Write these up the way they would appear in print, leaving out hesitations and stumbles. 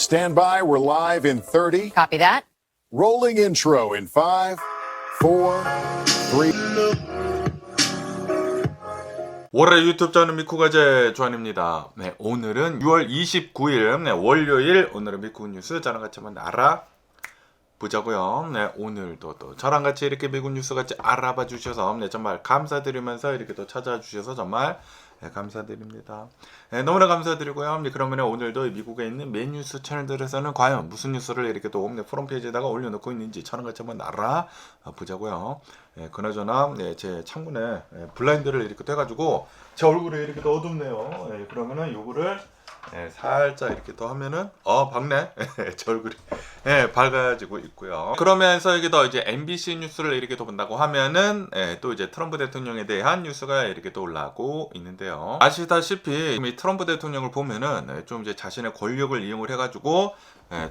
Stand by, we're live in 30. Copy that. Rolling intro in 5, 4, 3. 월요일 유튜브 저는 미쿠가제 조한입니다. 네, 오늘은 6월 29일 월요일 오늘은 미국 뉴스 저랑 같이 한번 알아보자고요. 네, 오늘도 또 저랑 같이 이렇게 미국 뉴스 같이 알아봐 주셔서 정말 감사드리면서 이렇게 또 찾아와 주셔서 정말 감사드립니다. 너무나 감사드리고요. 그러면 오늘도 미국에 있는 메인 뉴스 채널들에서는 과연 무슨 뉴스를 이렇게 또 프론페이지에다가 올려놓고 있는지 저랑 같이 한번 알아보자고요. 그나저나 제 창문에 블라인드를 이렇게 또 해가지고 제 얼굴이 이렇게 또 어둡네요. 그러면은 요거를 살짝 이렇게 또 하면은 밝네. 제 얼굴이 밝아지고 있고요. 그러면서 이게 더 이제 MBC 뉴스를 이렇게 또 본다고 하면은 또 이제 트럼프 대통령에 대한 뉴스가 이렇게 또 올라오고 있는데요. 아시다시피 이 트럼프 대통령을 보면은 좀 이제 자신의 권력을 이용을 해가지고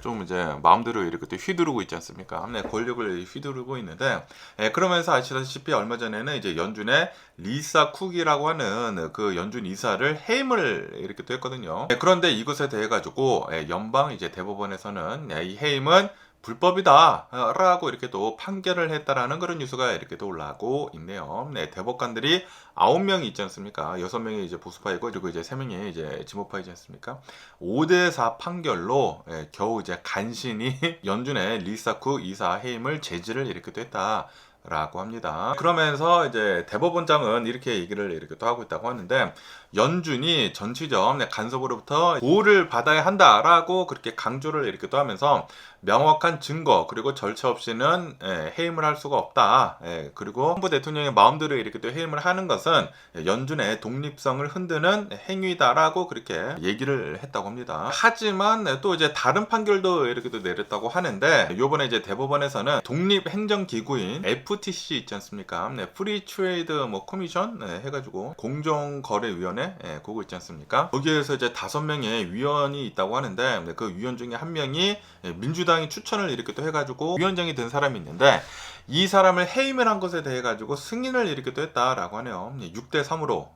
좀 이제 마음대로 이렇게 또 휘두르고 있지 않습니까? 권력을 휘두르고 있는데 그러면서 아시다시피 얼마 전에는 이제 연준의 리사 쿡이라고 하는 그 연준 이사를 해임을 이렇게 또 했거든요. 그런데 이것에 대해 가지고 연방 이제 대법원에서는 이 해임은 불법이다 라고 이렇게 또 판결을 했다라는 그런 뉴스가 이렇게 또 올라오고 있네요. 대법관들이 9명이 있지 않습니까? 6명이 이제 보수파이고 그리고 이제 3명이 이제 진보파이지 않습니까? 5대4 판결로 겨우 이제 간신히 연준의 리사 쿡 이사 해임을 제지를 이렇게 또 했다. 라고 합니다. 그러면서 이제 대법원장은 이렇게 얘기를 이렇게 또 하고 있다고 하는데 연준이 전치적 간섭으로부터 보호를 받아야 한다라고 그렇게 강조를 이렇게 또 하면서 명확한 증거 그리고 절차 없이는 해임을 할 수가 없다. 그리고 트럼프 대통령의 마음대로 이렇게 또 해임을 하는 것은 연준의 독립성을 흔드는 행위다라고 그렇게 얘기를 했다고 합니다. 하지만 또 이제 다른 판결도 이렇게 또 내렸다고 하는데 요번에 이제 대법원에서는 독립행정기구인 FTC 있지 않습니까? 프리 트레이드 커미션 해가지고 공정거래위원회 그거 있지 않습니까? 거기에서 이제 5명의 위원이 있다고 하는데 그 위원 중에 한 명이 민주당이 추천을 이렇게 또 해가지고 위원장이 된 사람이 있는데 이 사람을 해임을 한 것에 대해 가지고 승인을 이렇게 또 했다라고 하네요. 6대3으로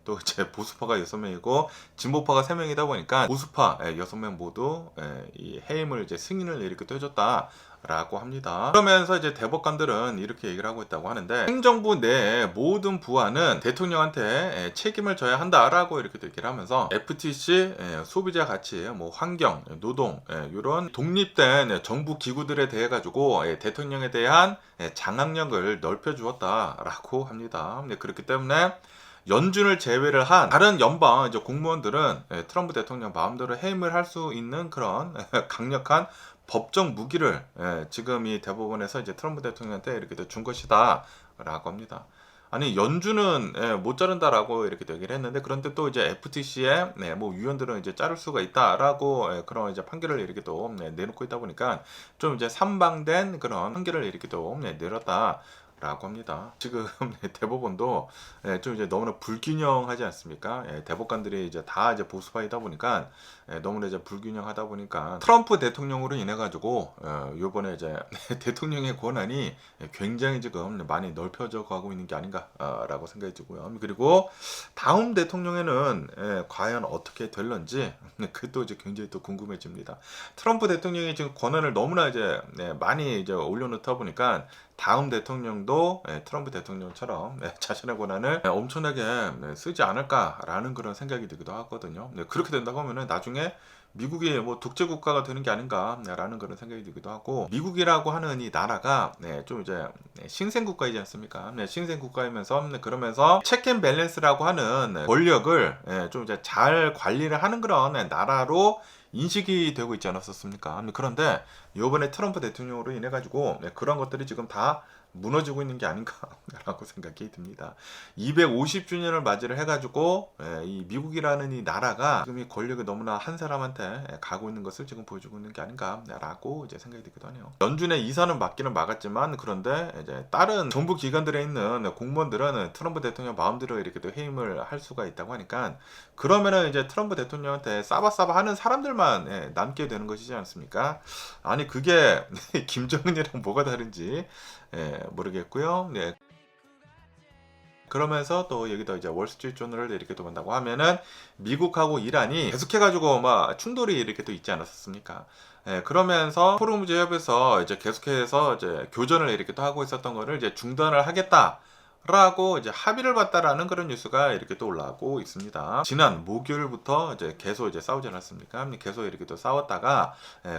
또 이제 보수파가 6명이고 진보파가 3명이다 보니까 보수파 6명 모두 이 해임을 이제 승인을 이렇게 또 해줬다. 라고 합니다. 그러면서 이제 대법관들은 이렇게 얘기를 하고 있다고 하는데 행정부 내 모든 부하는 대통령한테 책임을 져야 한다라고 이렇게 얘기를 하면서 FTC 소비자 가치, 환경, 노동 이런 독립된 정부 기구들에 대해 가지고 대통령에 대한 장악력을 넓혀 주었다라고 합니다. 그렇기 때문에 연준을 제외를 한 다른 연방 이제 공무원들은 트럼프 대통령 마음대로 해임을 할 수 있는 그런 강력한 법적 무기를 지금 이 대법원에서 이제 트럼프 대통령한테 이렇게 준 것이다 라고 합니다. 아니 연준은 못 자른다라고 이렇게 얘기를 했는데 그런데 또 이제 FTC의 위원들은 이제 자를 수가 있다라고 그런 이제 판결을 이렇게 또 내놓고 있다 보니까 좀 이제 삼방된 그런 판결을 이렇게 또 내렸다. 라고 합니다. 지금 대법원도 좀 이제 너무나 불균형하지 않습니까? 대법관들이 이제 다 이제 보수파이다 보니까 너무나 이제 불균형하다 보니까 트럼프 대통령으로 인해 가지고 요번에 이제 대통령의 권한이 굉장히 지금 많이 넓혀져 가고 있는 게 아닌가라고 생각이 들고요. 그리고 다음 대통령에는 과연 어떻게 될런지 그것도 이제 굉장히 또 궁금해집니다. 트럼프 대통령이 지금 권한을 너무나 이제 많이 이제 올려놓다 보니까 다음 대통령도 트럼프 대통령처럼 자신의 권한을 엄청나게 쓰지 않을까라는 그런 생각이 들기도 하거든요. 그렇게 된다고 하면은 나중에 미국이 독재 국가가 되는 게 아닌가라는 그런 생각이 들기도 하고 미국이라고 하는 이 나라가 좀 이제 신생 국가이지 않습니까? 신생 국가이면서 그러면서 체크앤 밸런스라고 하는 권력을 좀 이제 잘 관리를 하는 그런 나라로 인식이 되고 있지 않았었습니까? 그런데 이번에 트럼프 대통령으로 인해 가지고 그런 것들이 지금 다 무너지고 있는 게 아닌가라고 생각이 듭니다. 250주년을 맞이를 해가지고 이 미국이라는 이 나라가 지금 이 권력이 너무나 한 사람한테 가고 있는 것을 지금 보여주고 있는 게 아닌가라고 이제 생각이 들기도 하네요. 연준의 이사는 막기는 막았지만 그런데 이제 다른 정부 기관들에 있는 공무원들은 트럼프 대통령 마음대로 이렇게 또 해임을 할 수가 있다고 하니까 그러면은 이제 트럼프 대통령한테 싸바싸바 하는 사람들만 남게 되는 것이지 않습니까? 아니 그게 김정은이랑 뭐가 다른지 모르겠고요. 그러면서 또 여기다 이제 월스트리트 조널을 이렇게 또 본다고 하면은 미국하고 이란이 계속해가지고 막 충돌이 이렇게 또 있지 않았었습니까? 그러면서 호르무즈 해협에서 이제 계속해서 이제 교전을 이렇게 또 하고 있었던 거를 이제 중단을 하겠다. 라고 이제 합의를 봤다라는 그런 뉴스가 이렇게 또 올라오고 있습니다. 지난 목요일부터 이제 계속 이제 싸우지 않았습니까? 계속 이렇게 또 싸웠다가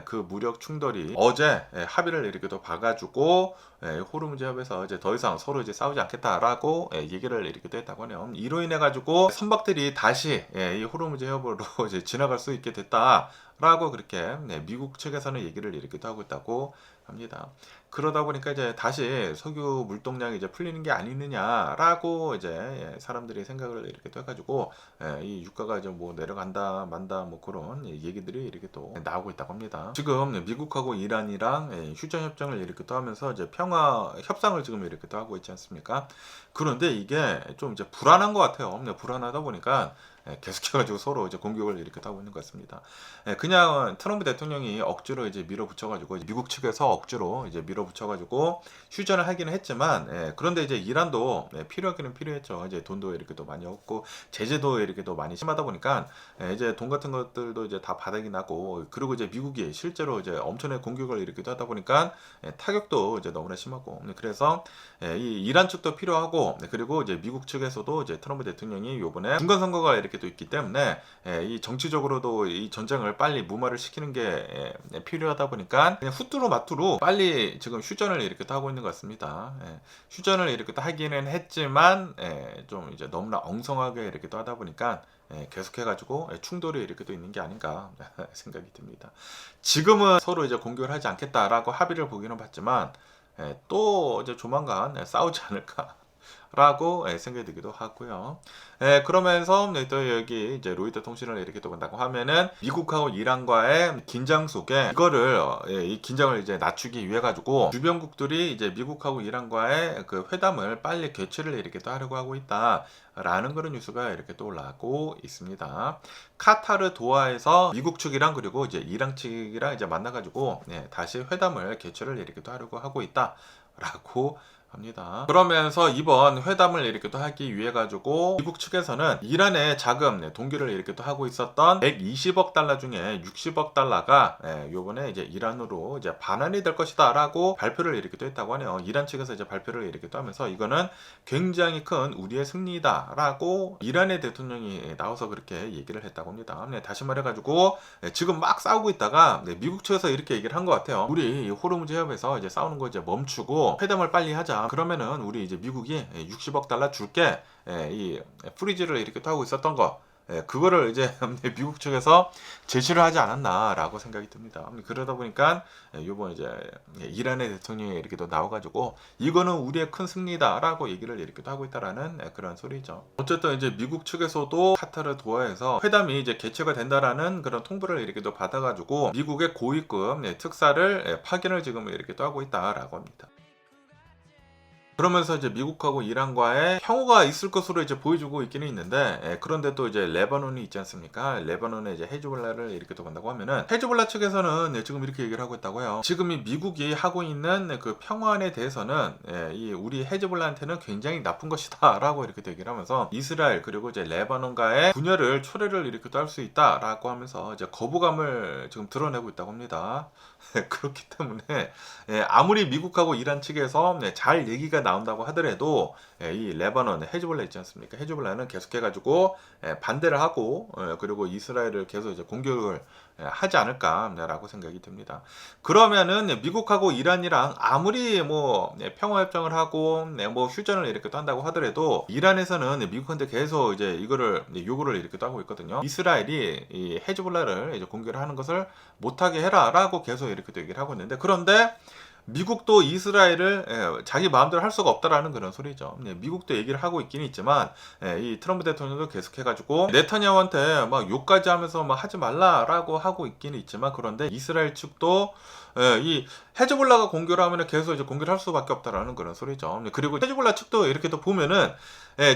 그 무력 충돌이 어제 합의를 이렇게 또 봐가지고 호르무즈 협에서 이제 더 이상 서로 이제 싸우지 않겠다라고 얘기를 이렇게 또 했다고 하네요. 이로 인해 가지고 선박들이 다시 이 호르무즈 협으로 이제 지나갈 수 있게 됐다라고 그렇게 미국 측에서는 얘기를 이렇게 또 하고 있다고 합니다. 그러다 보니까 이제 다시 석유 물동량이 이제 풀리는 게 아니느냐라고 이제 사람들이 생각을 이렇게 또 해가지고 이 유가가 이제 뭐 내려간다 만다 뭐 그런 얘기들이 이렇게 또 나오고 있다고 합니다. 지금 미국하고 이란이랑 휴전 협정을 이렇게 또 하면서 이제 평화 협상을 지금 이렇게 또 하고 있지 않습니까? 그런데 이게 좀 이제 불안한 것 같아요. 불안하다 보니까 계속해가지고 서로 이제 공격을 이렇게 하고 있는 것 같습니다. 그냥 트럼프 대통령이 억지로 이제 밀어붙여가지고 미국 측에서 억지로 이제 밀어붙여가지고 휴전을 하기는 했지만 그런데 이제 이란도 필요하기는 필요했죠. 이제 돈도 이렇게 또 많이 없고 제재도 이렇게 또 많이 심하다 보니까 이제 돈 같은 것들도 이제 다 바닥이 나고 그리고 이제 미국이 실제로 이제 엄청나게 공격을 이렇게 하다 보니까 타격도 이제 너무나 심하고 그래서 이 이란 측도 필요하고 그리고 이제 미국 측에서도 이제 트럼프 대통령이 요번에 중간 선거가 이렇게 또 있기 때문에 이 정치적으로도 이 전쟁을 빨리 무마를 시키는 게 필요하다 보니까 그냥 후뚜루 마뚜루 빨리 지금 휴전을 이렇게 하고 있는 것 같습니다. 휴전을 이렇게 하기는 했지만 좀 이제 너무나 엉성하게 이렇게 또 하다 보니까 계속해가지고 충돌이 이렇게 또 있는 게 아닌가 생각이 듭니다. 지금은 서로 이제 공격을 하지 않겠다라고 합의를 보기는 봤지만 또 이제 조만간 싸우지 않을까. 라고 생각이 들기도 하고요. 그러면서 또 여기 이제 로이터 통신을 이렇게 또 본다고 하면은 미국하고 이란과의 긴장 속에 이거를 이 긴장을 이제 낮추기 위해 가지고 주변국들이 이제 미국하고 이란과의 그 회담을 빨리 개최를 이렇게 또 하려고 하고 있다. 라는 그런 뉴스가 이렇게 또 올라오고 있습니다. 카타르 도하에서 미국 측이랑 그리고 이제 이란 측이랑 이제 만나가지고 다시 회담을 개최를 이렇게 또 하려고 하고 있다라고 합니다. 그러면서 이번 회담을 이렇게 또 하기 위해 가지고 미국 측에서는 이란의 자금 동기를 이렇게 또 하고 있었던 120억 달러 중에 60억 달러가 요번에 이제 이란으로 이제 반환이 될 것이다라고 발표를 이렇게 또 했다고 하네요. 이란 측에서 이제 발표를 이렇게 또 하면서 이거는 굉장히 큰 우리의 승리다라고 이란의 대통령이 나와서 그렇게 얘기를 했다고 합니다. 다시 말해가지고 지금 막 싸우고 있다가 미국 측에서 이렇게 얘기를 한 것 같아요. 우리 호르무즈 해협에서 이제 싸우는 거 이제 멈추고 회담을 빨리 하자. 그러면은 우리 이제 미국이 60억 달러 줄게. 이 프리즈를 이렇게 하고 있었던 거. 그거를 이제 미국 측에서 제시를 하지 않았나라고 생각이 듭니다. 그러다 보니까 요번 이제 이란의 대통령이 이렇게 또 나와가지고 이거는 우리의 큰 승리다라고 얘기를 이렇게 또 하고 있다라는 그런 소리죠. 어쨌든 이제 미국 측에서도 카타르 도하에서 회담이 이제 개최가 된다라는 그런 통보를 이렇게 또 받아가지고 미국의 고위급 특사를 파견을 지금 이렇게 또 하고 있다라고 합니다. 그러면서 이제 미국하고 이란과의 평화가 있을 것으로 이제 보여주고 있기는 있는데 그런데 또 이제 레바논이 있지 않습니까? 레바논에 이제 헤즈볼라를 이렇게 또 본다고 하면은 헤즈볼라 측에서는 지금 이렇게 얘기를 하고 있다고 해요. 지금 이 미국이 하고 있는 그 평화안에 대해서는 이 우리 헤즈볼라한테는 굉장히 나쁜 것이다라고 이렇게 얘기를 하면서 이스라엘 그리고 이제 레바논과의 분열을 초래를 이렇게 또 할 수 있다라고 하면서 이제 거부감을 지금 드러내고 있다고 합니다. 그렇기 때문에 아무리 미국하고 이란 측에서 잘 얘기가 나온다고 하더라도 이 레바논 헤즈볼라 있지 않습니까? 헤즈볼라는 계속해가지고 반대를 하고 그리고 이스라엘을 계속 이제 공격을 하지 않을까라고 생각이 듭니다. 그러면은 미국하고 이란이랑 아무리 뭐 평화협정을 하고 뭐 휴전을 이렇게 또 한다고 하더라도 이란에서는 미국한테 계속 이제 이거를 요구를 이렇게 또 하고 있거든요. 이스라엘이 이 헤즈볼라를 이제 공격을 하는 것을 못하게 해라라고 계속 이렇게 또 얘기를 하고 있는데 그런데 미국도 이스라엘을 자기 마음대로 할 수가 없다라는 그런 소리죠. 미국도 얘기를 하고 있기는 있지만 이 트럼프 대통령도 계속해가지고 네타냐후한테 막 욕까지 하면서 막 하지 말라라고 하고 있기는 있지만 그런데 이스라엘 측도 이 헤즈볼라가 공격을 하면 계속 이제 공격을 할 수밖에 없다라는 그런 소리죠. 그리고 헤즈볼라 측도 이렇게 또 보면은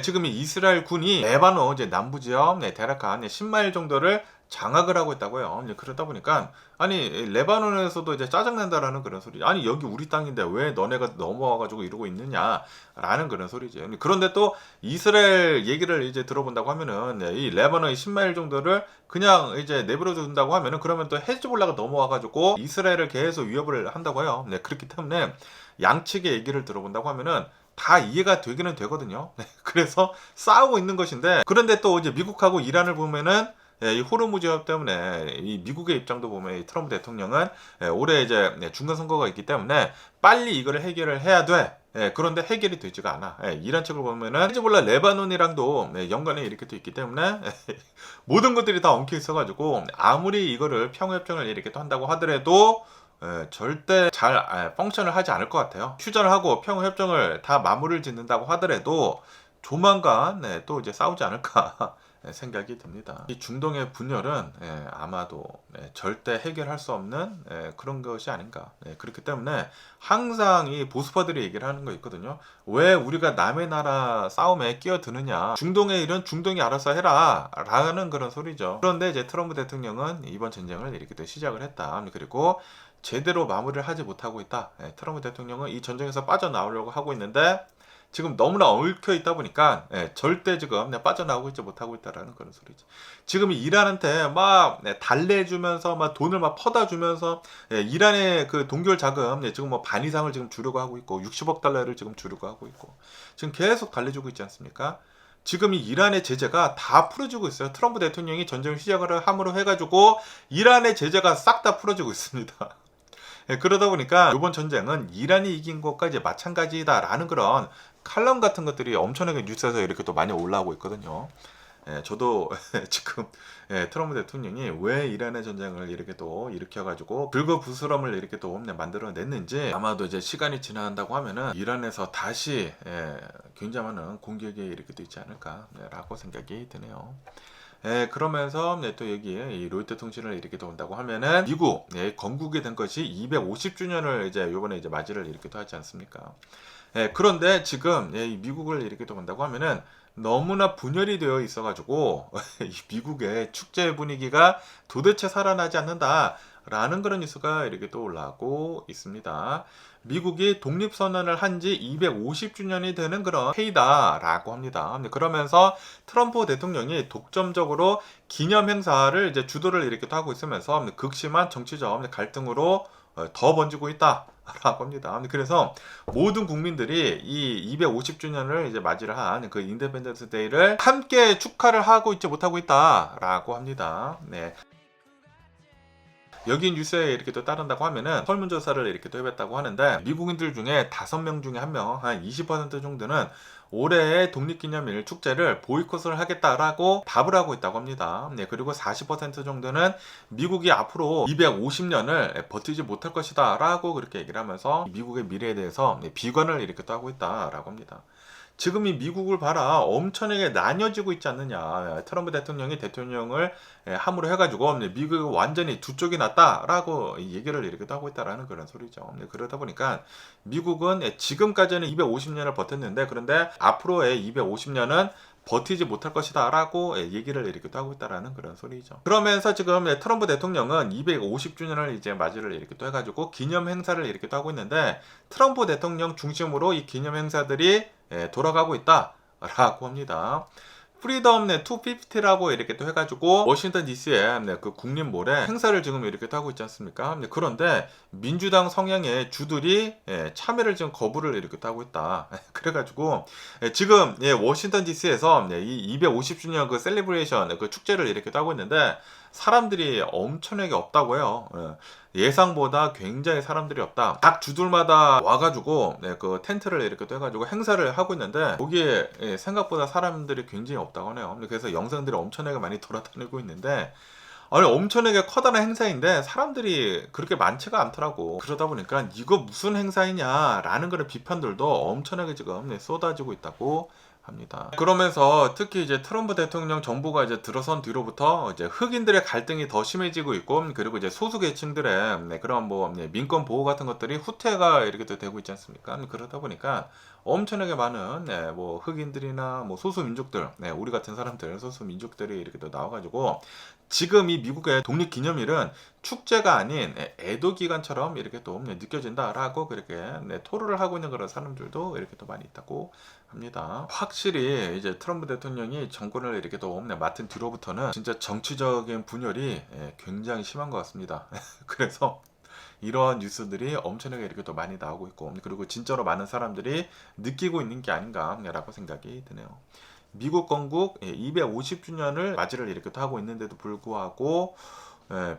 지금 이 이스라엘 군이 레바논 이제 남부 지역 대략 한 10마일 정도를 장악을 하고 있다고요. 이제 그러다 보니까 아니 레바논에서도 이제 짜증낸다라는 그런 소리. 아니 여기 우리 땅인데 왜 너네가 넘어와가지고 이러고 있느냐라는 그런 소리죠. 그런데 또 이스라엘 얘기를 이제 들어본다고 하면은 이 레바논 10마일 정도를 그냥 이제 내버려 둔다고 하면은 그러면 또 헤즈볼라가 넘어와가지고 이스라엘을 계속 위협을 한다고요. 네, 그렇기 때문에 양측의 얘기를 들어본다고 하면은 다 이해가 되기는 되거든요. 네, 그래서 싸우고 있는 것인데 그런데 또 이제 미국하고 이란을 보면은 이 호르무즈 협 때문에 이 미국의 입장도 보면 이 트럼프 대통령은 올해 이제 중간 선거가 있기 때문에 빨리 이거를 해결을 해야 돼. 그런데 해결이 되지가 않아. 이란 측을 보면은 헤즈볼라 레바논이랑도 연관이 이렇게 또 있기 때문에 모든 것들이 다 엉켜 있어가지고 아무리 이거를 평화협정을 이렇게 또 한다고 하더라도 절대 잘 펑션을 하지 않을 것 같아요. 휴전을 하고 평화협정을 다 마무리를 짓는다고 하더라도 조만간 또 이제 싸우지 않을까 생각이 듭니다. 이 중동의 분열은 아마도 절대 해결할 수 없는 그런 것이 아닌가. 그렇기 때문에 항상 이 보수파들이 얘기를 하는 거 있거든요. 왜 우리가 남의 나라 싸움에 끼어드느냐. 중동의 일은 중동이 알아서 해라 라는 그런 소리죠. 그런데 이제 트럼프 대통령은 이번 전쟁을 이렇게 또 시작을 했다. 그리고 제대로 마무리를 하지 못하고 있다. 트럼프 대통령은 이 전쟁에서 빠져나오려고 하고 있는데 지금 너무나 얽혀 있다 보니까 절대 지금 빠져나오고 있지 못하고 있다라는 그런 소리죠. 지금 이란한테 막 달래주면서 막 돈을 막 퍼다 주면서 이란의 그 동결 자금 지금 뭐 반 이상을 지금 주려고 하고 있고 60억 달러를 지금 주려고 하고 있고 지금 계속 달래주고 있지 않습니까? 지금 이 이란의 제재가 다 풀어지고 있어요. 트럼프 대통령이 전쟁을 시작을 함으로 해가지고 이란의 제재가 싹 다 풀어지고 있습니다. 그러다 보니까 이번 전쟁은 이란이 이긴 것과 이제 마찬가지다라는 그런 칼럼 같은 것들이 엄청나게 뉴스에서 이렇게 또 많이 올라오고 있거든요. 저도 지금 트럼프 대통령이 왜 이란의 전쟁을 이렇게 또 일으켜가지고 불거부스럼을 이렇게 또 만들어냈는지 아마도 이제 시간이 지나간다고 하면은 이란에서 다시 굉장히 많은 공격이 이렇게 또 있지 않을까라고 생각이 드네요. 그러면서 또 여기에 이 로이터 통신을 이렇게 또 온다고 하면은 미국 건국이 된 것이 250주년을 이제 요번에 이제 맞이를 이렇게 또 하지 않습니까? 그런데 지금 이 미국을 이렇게 또 본다고 하면은 너무나 분열이 되어 있어가지고 이 미국의 축제 분위기가 도대체 살아나지 않는다라는 그런 뉴스가 이렇게 또 올라오고 있습니다. 미국이 독립선언을 한 지 250주년이 되는 그런 해이다라고 합니다. 그러면서 트럼프 대통령이 독점적으로 기념 행사를 이제 주도를 이렇게 또 하고 있으면서 극심한 정치적 갈등으로 더 번지고 있다라고 합니다. 그래서 모든 국민들이 이 250주년을 이제 맞이를 한 그 인디펜던스 데이를 함께 축하를 하고 있지 못하고 있다라고 합니다. 네. 여기 뉴스에 이렇게 또 따른다고 하면은 설문조사를 이렇게 또 해봤다고 하는데 미국인들 중에 5명 중에 1명, 한 20% 정도는 올해의 독립기념일 축제를 보이콧을 하겠다라고 답을 하고 있다고 합니다. 그리고 40% 정도는 미국이 앞으로 250년을 버티지 못할 것이다 라고 그렇게 얘기를 하면서 미국의 미래에 대해서 비관을 이렇게 또 하고 있다라고 합니다. 지금 이 미국을 봐라 엄청나게 나뉘어지고 있지 않느냐. 트럼프 대통령이 대통령을 함으로 해가지고 미국이 완전히 두 쪽이 났다라고 얘기를 이렇게 하고 있다라는 그런 소리죠. 그러다 보니까 미국은 지금까지는 250년을 버텼는데 그런데 앞으로의 250년은 버티지 못할 것이다 라고 얘기를 이렇게 하고 있다라는 그런 소리죠. 그러면서 지금 트럼프 대통령은 250주년을 이제 맞이를 이렇게 또 해가지고 기념 행사를 이렇게 또 하고 있는데 트럼프 대통령 중심으로 이 기념 행사들이 돌아가고 있다라고 합니다. 프리덤 250라고 이렇게 또 해가지고 워싱턴 DC에 그 국립몰에 행사를 지금 이렇게 또 하고 있지 않습니까? 그런데 민주당 성향의 주들이 참여를 지금 거부를 이렇게 또 하고 있다. 그래가지고 지금 워싱턴 DC에서 이 250주년 그 셀리브레이션 그 축제를 이렇게 또 하고 있는데 사람들이 엄청나게 없다고요. 예상보다 굉장히 사람들이 없다. 각 주들마다 와가지고 그 텐트를 이렇게 또 해가지고 행사를 하고 있는데 거기에 생각보다 사람들이 굉장히 없다고 하네요. 그래서 영상들이 엄청나게 많이 돌아다니고 있는데 아니 엄청나게 커다란 행사인데 사람들이 그렇게 많지가 않더라고. 그러다 보니까 이거 무슨 행사이냐라는 그런 비판들도 엄청나게 지금 쏟아지고 있다고 합니다. 그러면서 특히 이제 트럼프 대통령 정부가 이제 들어선 뒤로부터 이제 흑인들의 갈등이 더 심해지고 있고 그리고 이제 소수 계층들의 그런 뭐 민권 보호 같은 것들이 후퇴가 이렇게 또 되고 있지 않습니까? 그러다 보니까 엄청나게 많은 뭐 흑인들이나 뭐 소수 민족들, 우리 같은 사람들, 소수 민족들이 이렇게 또 나와가지고 지금 이 미국의 독립기념일은 축제가 아닌 애도 기간처럼 이렇게 또 느껴진다라고 그렇게 토로를 하고 있는 그런 사람들도 이렇게 또 많이 있다고 합니다. 확실히 이제 트럼프 대통령이 정권을 이렇게 또 맡은 뒤로부터는 진짜 정치적인 분열이 굉장히 심한 것 같습니다. 그래서 이러한 뉴스들이 엄청나게 이렇게 또 많이 나오고 있고, 그리고 진짜로 많은 사람들이 느끼고 있는 게 아닌가라고 생각이 드네요. 미국 건국 250주년을 맞이를 이렇게 또 하고 있는데도 불구하고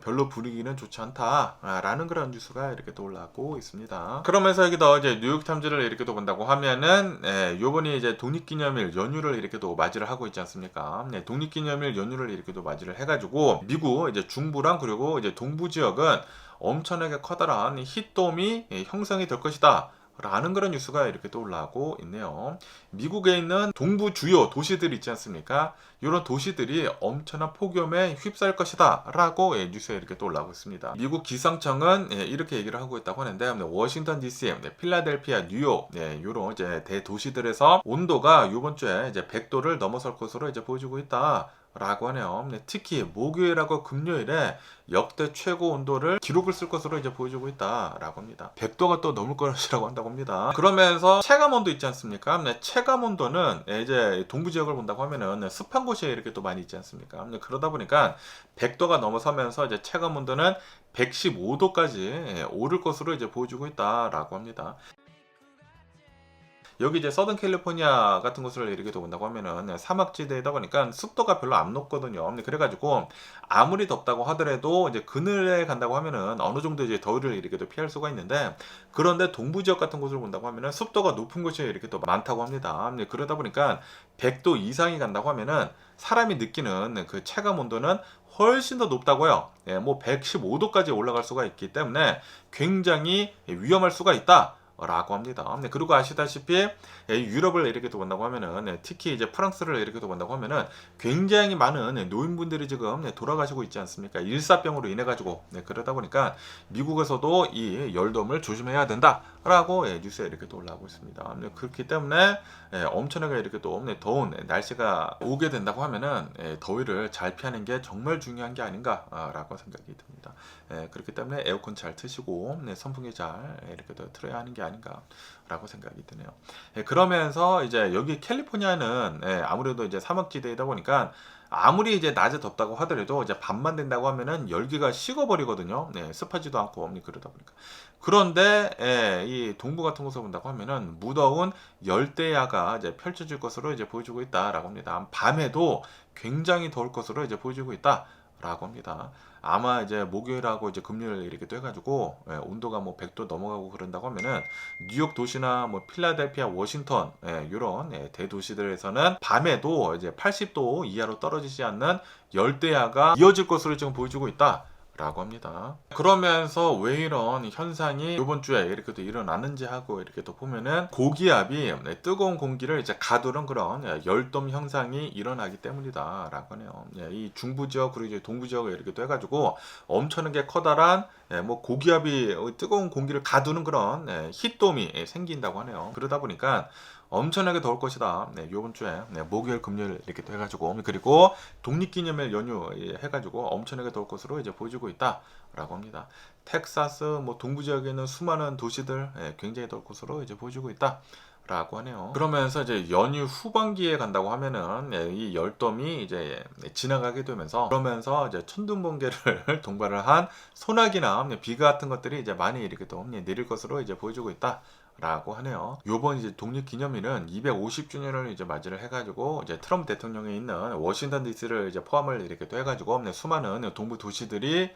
별로 분위기는 좋지 않다라는 그런 뉴스가 이렇게 또 올라오고 있습니다. 그러면서 여기도 이제 뉴욕타임즈를 이렇게 또 본다고 하면은 요번에 이제 독립기념일 연휴를 이렇게 또 맞이를 하고 있지 않습니까? 독립기념일 연휴를 이렇게 또 맞이를 해가지고 미국 이제 중부랑 그리고 이제 동부 지역은 엄청나게 커다란 히트돔이 형성이 될 것이다. 라는 그런 뉴스가 이렇게 또 올라오고 있네요. 미국에 있는 동부 주요 도시들 있지 않습니까? 이런 도시들이 엄청난 폭염에 휩싸일 것이다 라고 뉴스에 이렇게 또 올라오고 있습니다. 미국 기상청은 이렇게 얘기를 하고 있다고 하는데, 워싱턴 DC, 필라델피아, 뉴욕 이런 이제 대도시들에서 온도가 이번 주에 이제 100도를 넘어설 것으로 이제 보여지고 있다. 라고 하네요. 특히 목요일하고 금요일에 역대 최고 온도를 기록을 쓸 것으로 이제 보여주고 있다라고 합니다. 100도가 또 넘을 것이라고 한다고 합니다. 그러면서 체감 온도 있지 않습니까? 체감 온도는 이제 동부 지역을 본다고 하면은 습한 곳이 이렇게 또 많이 있지 않습니까? 그러다 보니까 100도가 넘어서면서 이제 체감 온도는 115도까지 오를 것으로 이제 보여주고 있다라고 합니다. 여기 이제 서든 캘리포니아 같은 곳을 이렇게 본다고 하면은 사막지대이다 보니까 습도가 별로 안 높거든요. 그래가지고 아무리 덥다고 하더라도 이제 그늘에 간다고 하면은 어느 정도 이제 더위를 이렇게 또 피할 수가 있는데, 그런데 동부 지역 같은 곳을 본다고 하면은 습도가 높은 곳이 이렇게 또 많다고 합니다. 그러다 보니까 100도 이상이 간다고 하면은 사람이 느끼는 그 체감 온도는 훨씬 더 높다고요. 뭐 115도까지 올라갈 수가 있기 때문에 굉장히 위험할 수가 있다. 라고 합니다. 그리고 아시다시피 유럽을 이렇게 또 본다고 하면은, 특히 이제 프랑스를 이렇게 또 본다고 하면은 굉장히 많은 노인분들이 지금 돌아가시고 있지 않습니까? 일사병으로 인해 가지고. 그러다 보니까 미국에서도 이 열돔을 조심해야 된다라고 뉴스에 이렇게 또 올라오고 있습니다. 그렇기 때문에 엄청나게 이렇게 또 더운 날씨가 오게 된다고 하면은 더위를 잘 피하는 게 정말 중요한 게 아닌가라고 생각이 듭니다. 그렇기 때문에 에어컨 잘 트시고 선풍기 잘 이렇게 또 틀어야 하는 게 아닌가라고 생각이 드네요. 그러면서 이제 여기 캘리포니아는 아무래도 이제 사막지대이다 보니까 아무리 이제 낮에 덥다고 하더라도 이제 밤만 된다고 하면은 열기가 식어버리거든요. 습하지도 않고 그러다 보니까. 그런데 이 동부 같은 곳을 본다고 하면은 무더운 열대야가 이제 펼쳐질 것으로 이제 보여주고 있다라고 합니다. 밤에도 굉장히 더울 것으로 이제 보여주고 있다라고 합니다. 아마 이제 목요일하고 이제 금요일 이렇게 또 해가지고 온도가 뭐 100도 넘어가고 그런다고 하면은 뉴욕 도시나 뭐 필라델피아, 워싱턴 이런 대도시들에서는 밤에도 이제 80도 이하로 떨어지지 않는 열대야가 이어질 것으로 지금 보여주고 있다. 라고 합니다. 그러면서 왜 이런 현상이 이번 주에 이렇게 또 일어나는지 하고 이렇게 또 보면은 고기압이 뜨거운 공기를 이제 가두는 그런 열돔 현상이 일어나기 때문이다 라고 하네요. 이 중부 지역 그리고 이제 동부 지역을 이렇게 또 해가지고 엄청나게 커다란 뭐 고기압이 뜨거운 공기를 가두는 그런 히트돔이 생긴다고 하네요. 그러다 보니까 엄청나게 더울 것이다. 이번 주에 목요일, 금요일 이렇게 또 해가지고, 그리고 독립기념일 연휴 해가지고 엄청나게 더울 것으로 이제 보여주고 있다라고 합니다. 텍사스, 뭐 동부 지역에 있는 수많은 도시들 굉장히 더울 것으로 이제 보여주고 있다. 라고 하네요. 그러면서 이제 연휴 후반기에 간다고 하면은 이 열돔이 이제 지나가게 되면서, 그러면서 이제 천둥번개를 동반을 한 소나기나 비가 같은 것들이 이제 많이 이렇게 또 내릴 것으로 이제 보여주고 있다. 라고 하네요. 요번 이제 독립기념일은 250주년을 이제 맞이를 해가지고 이제 트럼프 대통령이 있는 워싱턴 DC를 이제 포함을 이렇게 또 해가지고 수많은 동부 도시들이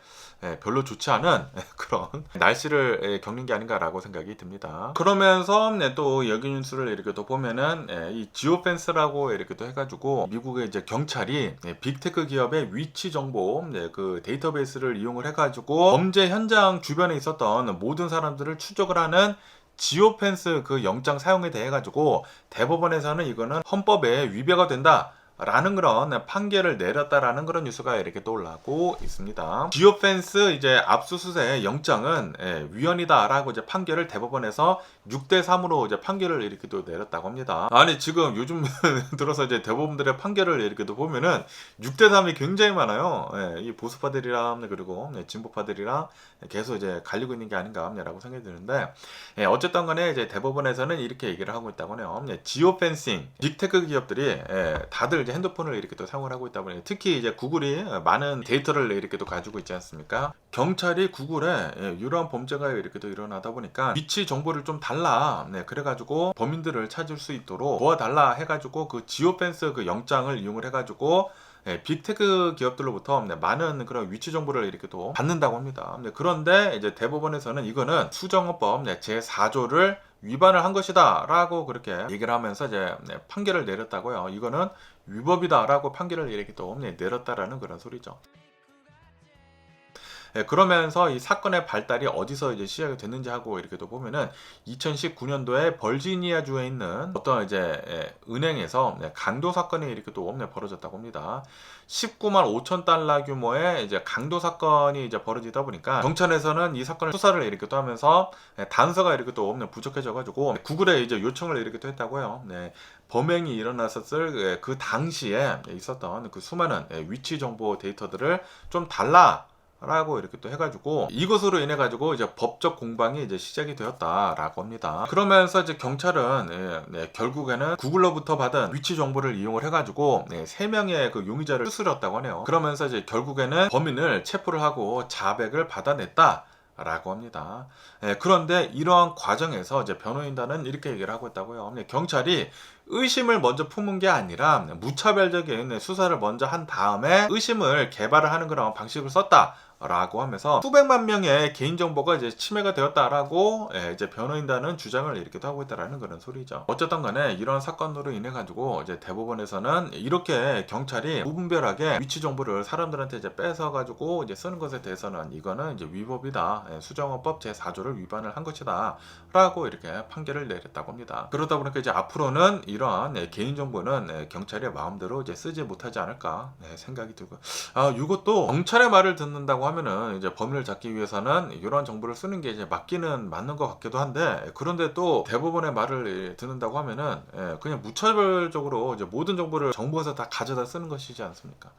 별로 좋지 않은 그런 날씨를 겪는 게 아닌가라고 생각이 듭니다. 그러면서 또 여기 뉴스를 이렇게 또 보면은 이 지오펜스라고 이렇게 또 해가지고 미국의 이제 경찰이 빅테크 기업의 위치 정보 그 데이터베이스를 이용을 해가지고 범죄 현장 주변에 있었던 모든 사람들을 추적을 하는 지오펜스 그 영장 사용에 대해 가지고 대법원에서는 이거는 헌법에 위배가 된다 라는 그런 판결을 내렸다라는 그런 뉴스가 이렇게 또 올라오고 있습니다. 지오펜스 이제 압수수색 영장은 위헌이다라고 이제 판결을 대법원에서 6대3으로 이제 판결을 이렇게 또 내렸다고 합니다. 아니 지금 요즘 들어서 이제 대법원들의 판결을 이렇게 또 보면은 6대3이 굉장히 많아요. 이 보수파들이랑 그리고 진보파들이랑 계속 이제 갈리고 있는 게 아닌가라고 생각이 드는데 어쨌든 간에 이제 대법원에서는 이렇게 얘기를 하고 있다고 해요. 지오펜싱 빅테크 기업들이 다들 이제 핸드폰을 이렇게 또 사용을 하고 있다 보니 특히 이제 구글이 많은 데이터를 이렇게 또 가지고 있지 않습니까? 경찰이 구글에 이러한 범죄가 이렇게 또 일어나다 보니까 위치 정보를 좀 달라. 그래가지고 범인들을 찾을 수 있도록 도와달라 해가지고 그 지오펜스 그 영장을 이용을 해가지고 빅테크 기업들로부터 많은 그런 위치 정보를 이렇게 또 받는다고 합니다. 그런데 이제 대법원에서는 이거는 수정헌법 제4조를 위반을 한 것이다 라고 그렇게 얘기를 하면서 이제 판결을 내렸다고요. 이거는 위법이다 라고 판결을 이렇게 또 내렸다라는 그런 소리죠. 그러면서 이 사건의 발달이 어디서 이제 시작이 됐는지 하고 이렇게 또 보면은 2019년도에 버지니아주에 있는 어떤 이제 은행에서 강도 사건이 이렇게 또 벌어졌다고 합니다. 19만 5천 달러 규모의 이제 강도 사건이 이제 벌어지다 보니까 경찰에서는 이 사건을 수사를 이렇게 또 하면서 단서가 이렇게 또 부족해져가지고 구글에 이제 요청을 이렇게 또 했다고요. 범행이 일어났었을 그 당시에 있었던 그 수많은 위치 정보 데이터들을 좀 달라. 라고 이렇게 또 해가지고 이것으로 인해 가지고 이제 법적 공방이 이제 시작이 되었다라고 합니다. 그러면서 이제 경찰은 결국에는 구글로부터 받은 위치 정보를 이용을 해가지고 3명의 그 용의자를 추스렸다고 하네요. 그러면서 이제 결국에는 범인을 체포를 하고 자백을 받아냈다. 라고 합니다. 그런데 이러한 과정에서 이제 변호인단은 이렇게 얘기를 하고 있다고요. 경찰이 의심을 먼저 품은 게 아니라 무차별적인 수사를 먼저 한 다음에 의심을 개발을 하는 그런 방식을 썼다. 라고 하면서 수백만 명의 개인정보가 이제 침해가 되었다라고 이제 변호인단은 주장을 이렇게도 하고 있다라는 그런 소리죠. 어쨌든 간에 이런 사건으로 인해 가지고 이제 대법원에서는 이렇게 경찰이 무분별하게 위치 정보를 사람들한테 이제 뺏어 가지고 이제 쓰는 것에 대해서는 이거는 이제 위법이다. 수정헌법 제4조를 위반을 한 것이다. 라고 이렇게 판결을 내렸다고 합니다. 그러다 보니까 이제 앞으로는 이러한 개인정보는 경찰이 마음대로 이제 쓰지 못하지 않을까 생각이 들고 이것도 경찰의 말을 듣는다고 하면은 이제 범인을 잡기 위해서는 이런 정보를 쓰는 게 이제 맞기는 맞는 것 같기도 한데 그런데 또 대법원의 말을 듣는다고 하면은 그냥 무차별적으로 이제 모든 정보를 정부에서 다 가져다 쓰는 것이지 않습니까?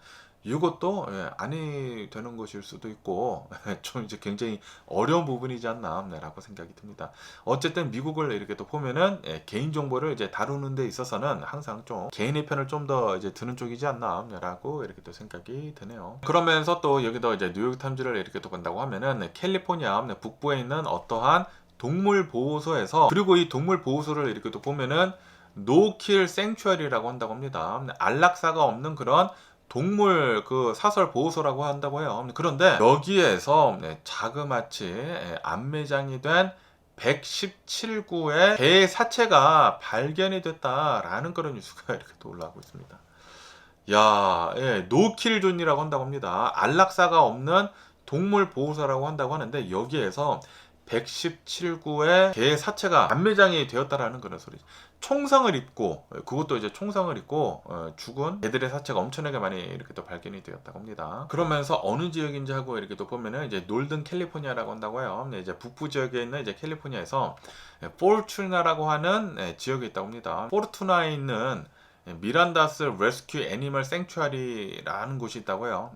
이것도 아니 되는 것일 수도 있고 좀 이제 굉장히 어려운 부분이지 않나라고 생각이 듭니다. 어쨌든 미국을 이렇게 또 보면은 개인 정보를 이제 다루는 데 있어서는 항상 좀 개인의 편을 좀 더 이제 드는 쪽이지 않나라고 이렇게 또 생각이 드네요. 그러면서 또 여기도 이제 뉴욕 타임즈를 이렇게 또 본다고 하면은 캘리포니아 북부에 있는 어떠한 동물 보호소에서 그리고 이 동물 보호소를 이렇게 또 보면은 노킬 생츄어리라고 한다고 합니다. 안락사가 없는 그런 동물 그 사설 보호소라고 한다고 해요. 그런데 여기에서 자그마치 안매장이 된 117구의 개 사체가 발견이 됐다라는 그런 뉴스가 이렇게 또 올라오고 있습니다. 노킬존이라고 한다고 합니다. 안락사가 없는 동물 보호소라고 한다고 하는데 여기에서 117구의 개 사체가 안매장이 되었다라는 그런 소리죠. 총성을 입고 그것도 이제 총성을 입고 죽은 개들의 사체가 엄청나게 많이 이렇게 또 발견이 되었다고 합니다. 그러면서 어느 지역인지 하고 이렇게 또 보면은 이제 놀든 캘리포니아라고 한다고 해요. 이제 북부 지역에 있는 이제 캘리포니아에서 포르투나라고 하는 지역이 있다고 합니다. 포르투나에 있는 미란다스 레스큐 애니멀 생츄아리라는 곳이 있다고 해요.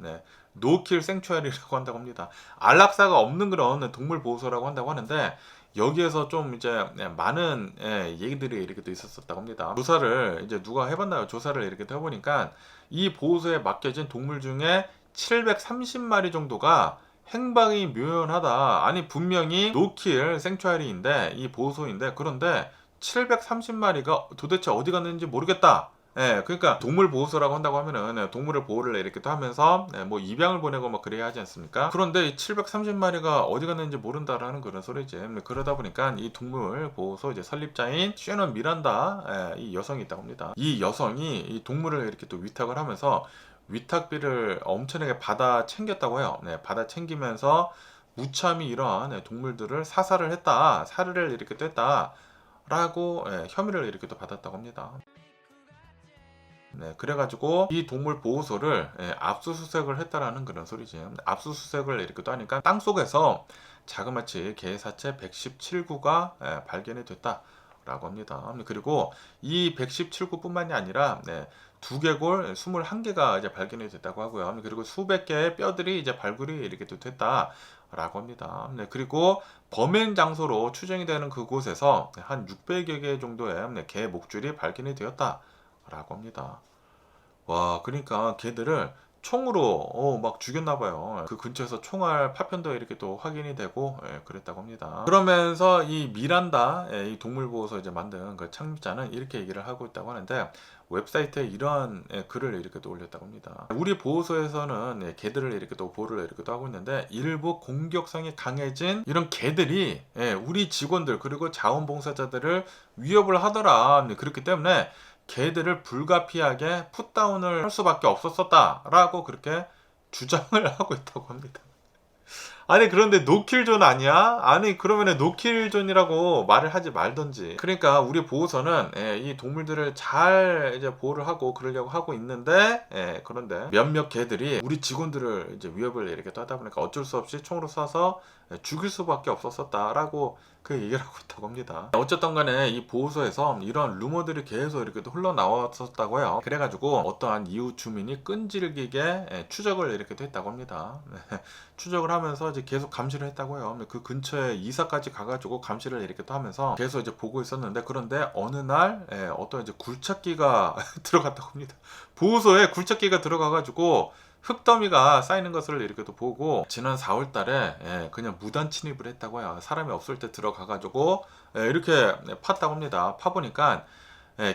노킬 생츄아리라고 한다고 합니다. 안락사가 없는 그런 동물 보호소라고 한다고 하는데 여기에서 좀 이제 많은 얘기들이 이렇게 또 있었다고 합니다. 조사를 이제 누가 해봤나요? 조사를 이렇게 또 해보니까 이 보호소에 맡겨진 동물 중에 730마리 정도가 행방이 묘연하다. 아니 분명히 노킬 생츄아리인데 이 보호소인데 그런데 730마리가 도대체 어디 갔는지 모르겠다. 그러니까 동물 보호소라고 한다고 하면은 동물을 보호를 이렇게 또 하면서 뭐 입양을 보내고 막 그래야 하지 않습니까? 그런데 이 730마리가 어디 갔는지 모른다라는 그런 소리지. 그러다 보니까 이 동물 보호소 이제 설립자인 쉐넌 미란다 이 여성이 있다고 합니다. 이 여성이 이 동물을 이렇게 또 위탁을 하면서 위탁비를 엄청나게 받아 챙겼다고 해요. 받아 챙기면서 무참히 이러한 동물들을 사살을 했다, 살해를 이렇게 또 했다라고 혐의를 이렇게 또 받았다고 합니다. 네, 그래가지고 이 동물 보호소를 압수수색을 했다라는 그런 소리지. 압수수색을 이렇게 또 하니까 땅 속에서 자그마치 개 사체 117구가 발견이 됐다라고 합니다. 그리고 이 117구뿐만이 아니라 두개골 21개가 이제 발견이 됐다고 하고요. 그리고 수백 개의 뼈들이 이제 발굴이 이렇게 또 됐다라고 합니다. 그리고 범행 장소로 추정이 되는 그곳에서 한 600여 개 정도의 개 목줄이 발견이 되었다라고 합니다. 와, 그러니까 걔들을 총으로 막 죽였나 봐요. 그 근처에서 총알 파편도 이렇게 또 확인이 되고 그랬다고 합니다. 그러면서 이 미란다 이 동물보호소 이제 만든 그 창립자는 이렇게 얘기를 하고 있다고 하는데, 웹사이트에 이러한 글을 이렇게 또 올렸다고 합니다. 우리 보호소에서는 개들을 이렇게 또 보호를 이렇게 또 하고 있는데, 일부 공격성이 강해진 이런 개들이 우리 직원들 그리고 자원봉사자들을 위협을 하더라. 그렇기 때문에 개들을 불가피하게 풋다운을 할 수밖에 없었다라고 그렇게 주장을 하고 있다고 합니다. 아니, 그런데 노킬존 아니야? 아니, 그러면은 노킬존이라고 말을 하지 말던지. 그러니까 우리 보호소는 이 동물들을 잘 이제 보호를 하고 그러려고 하고 있는데, 그런데 몇몇 개들이 우리 직원들을 이제 위협을 이렇게 하다 보니까 어쩔 수 없이 총으로 쏴서 죽일 수밖에 없었다라고 그 얘기를 하고 있다고 합니다. 어쨌든 간에 이 보호소에서 이런 루머들이 계속 이렇게 또 흘러나왔었다고 해요. 그래가지고 어떠한 이웃 주민이 끈질기게 추적을 이렇게 했다고 합니다. 추적을 하면서 이제 계속 감시를 했다고 해요. 그 근처에 이사까지 가가지고 감시를 이렇게 또 하면서 계속 이제 보고 있었는데, 그런데 어느 날 어떤 이제 굴착기가 들어갔다고 합니다. 보호소에 굴착기가 들어가가지고 흙더미가 쌓이는 것을 이렇게 또 보고, 지난 4월 달에 그냥 무단 침입을 했다고 해요. 사람이 없을 때 들어가가지고 이렇게 팠다고 합니다. 파보니까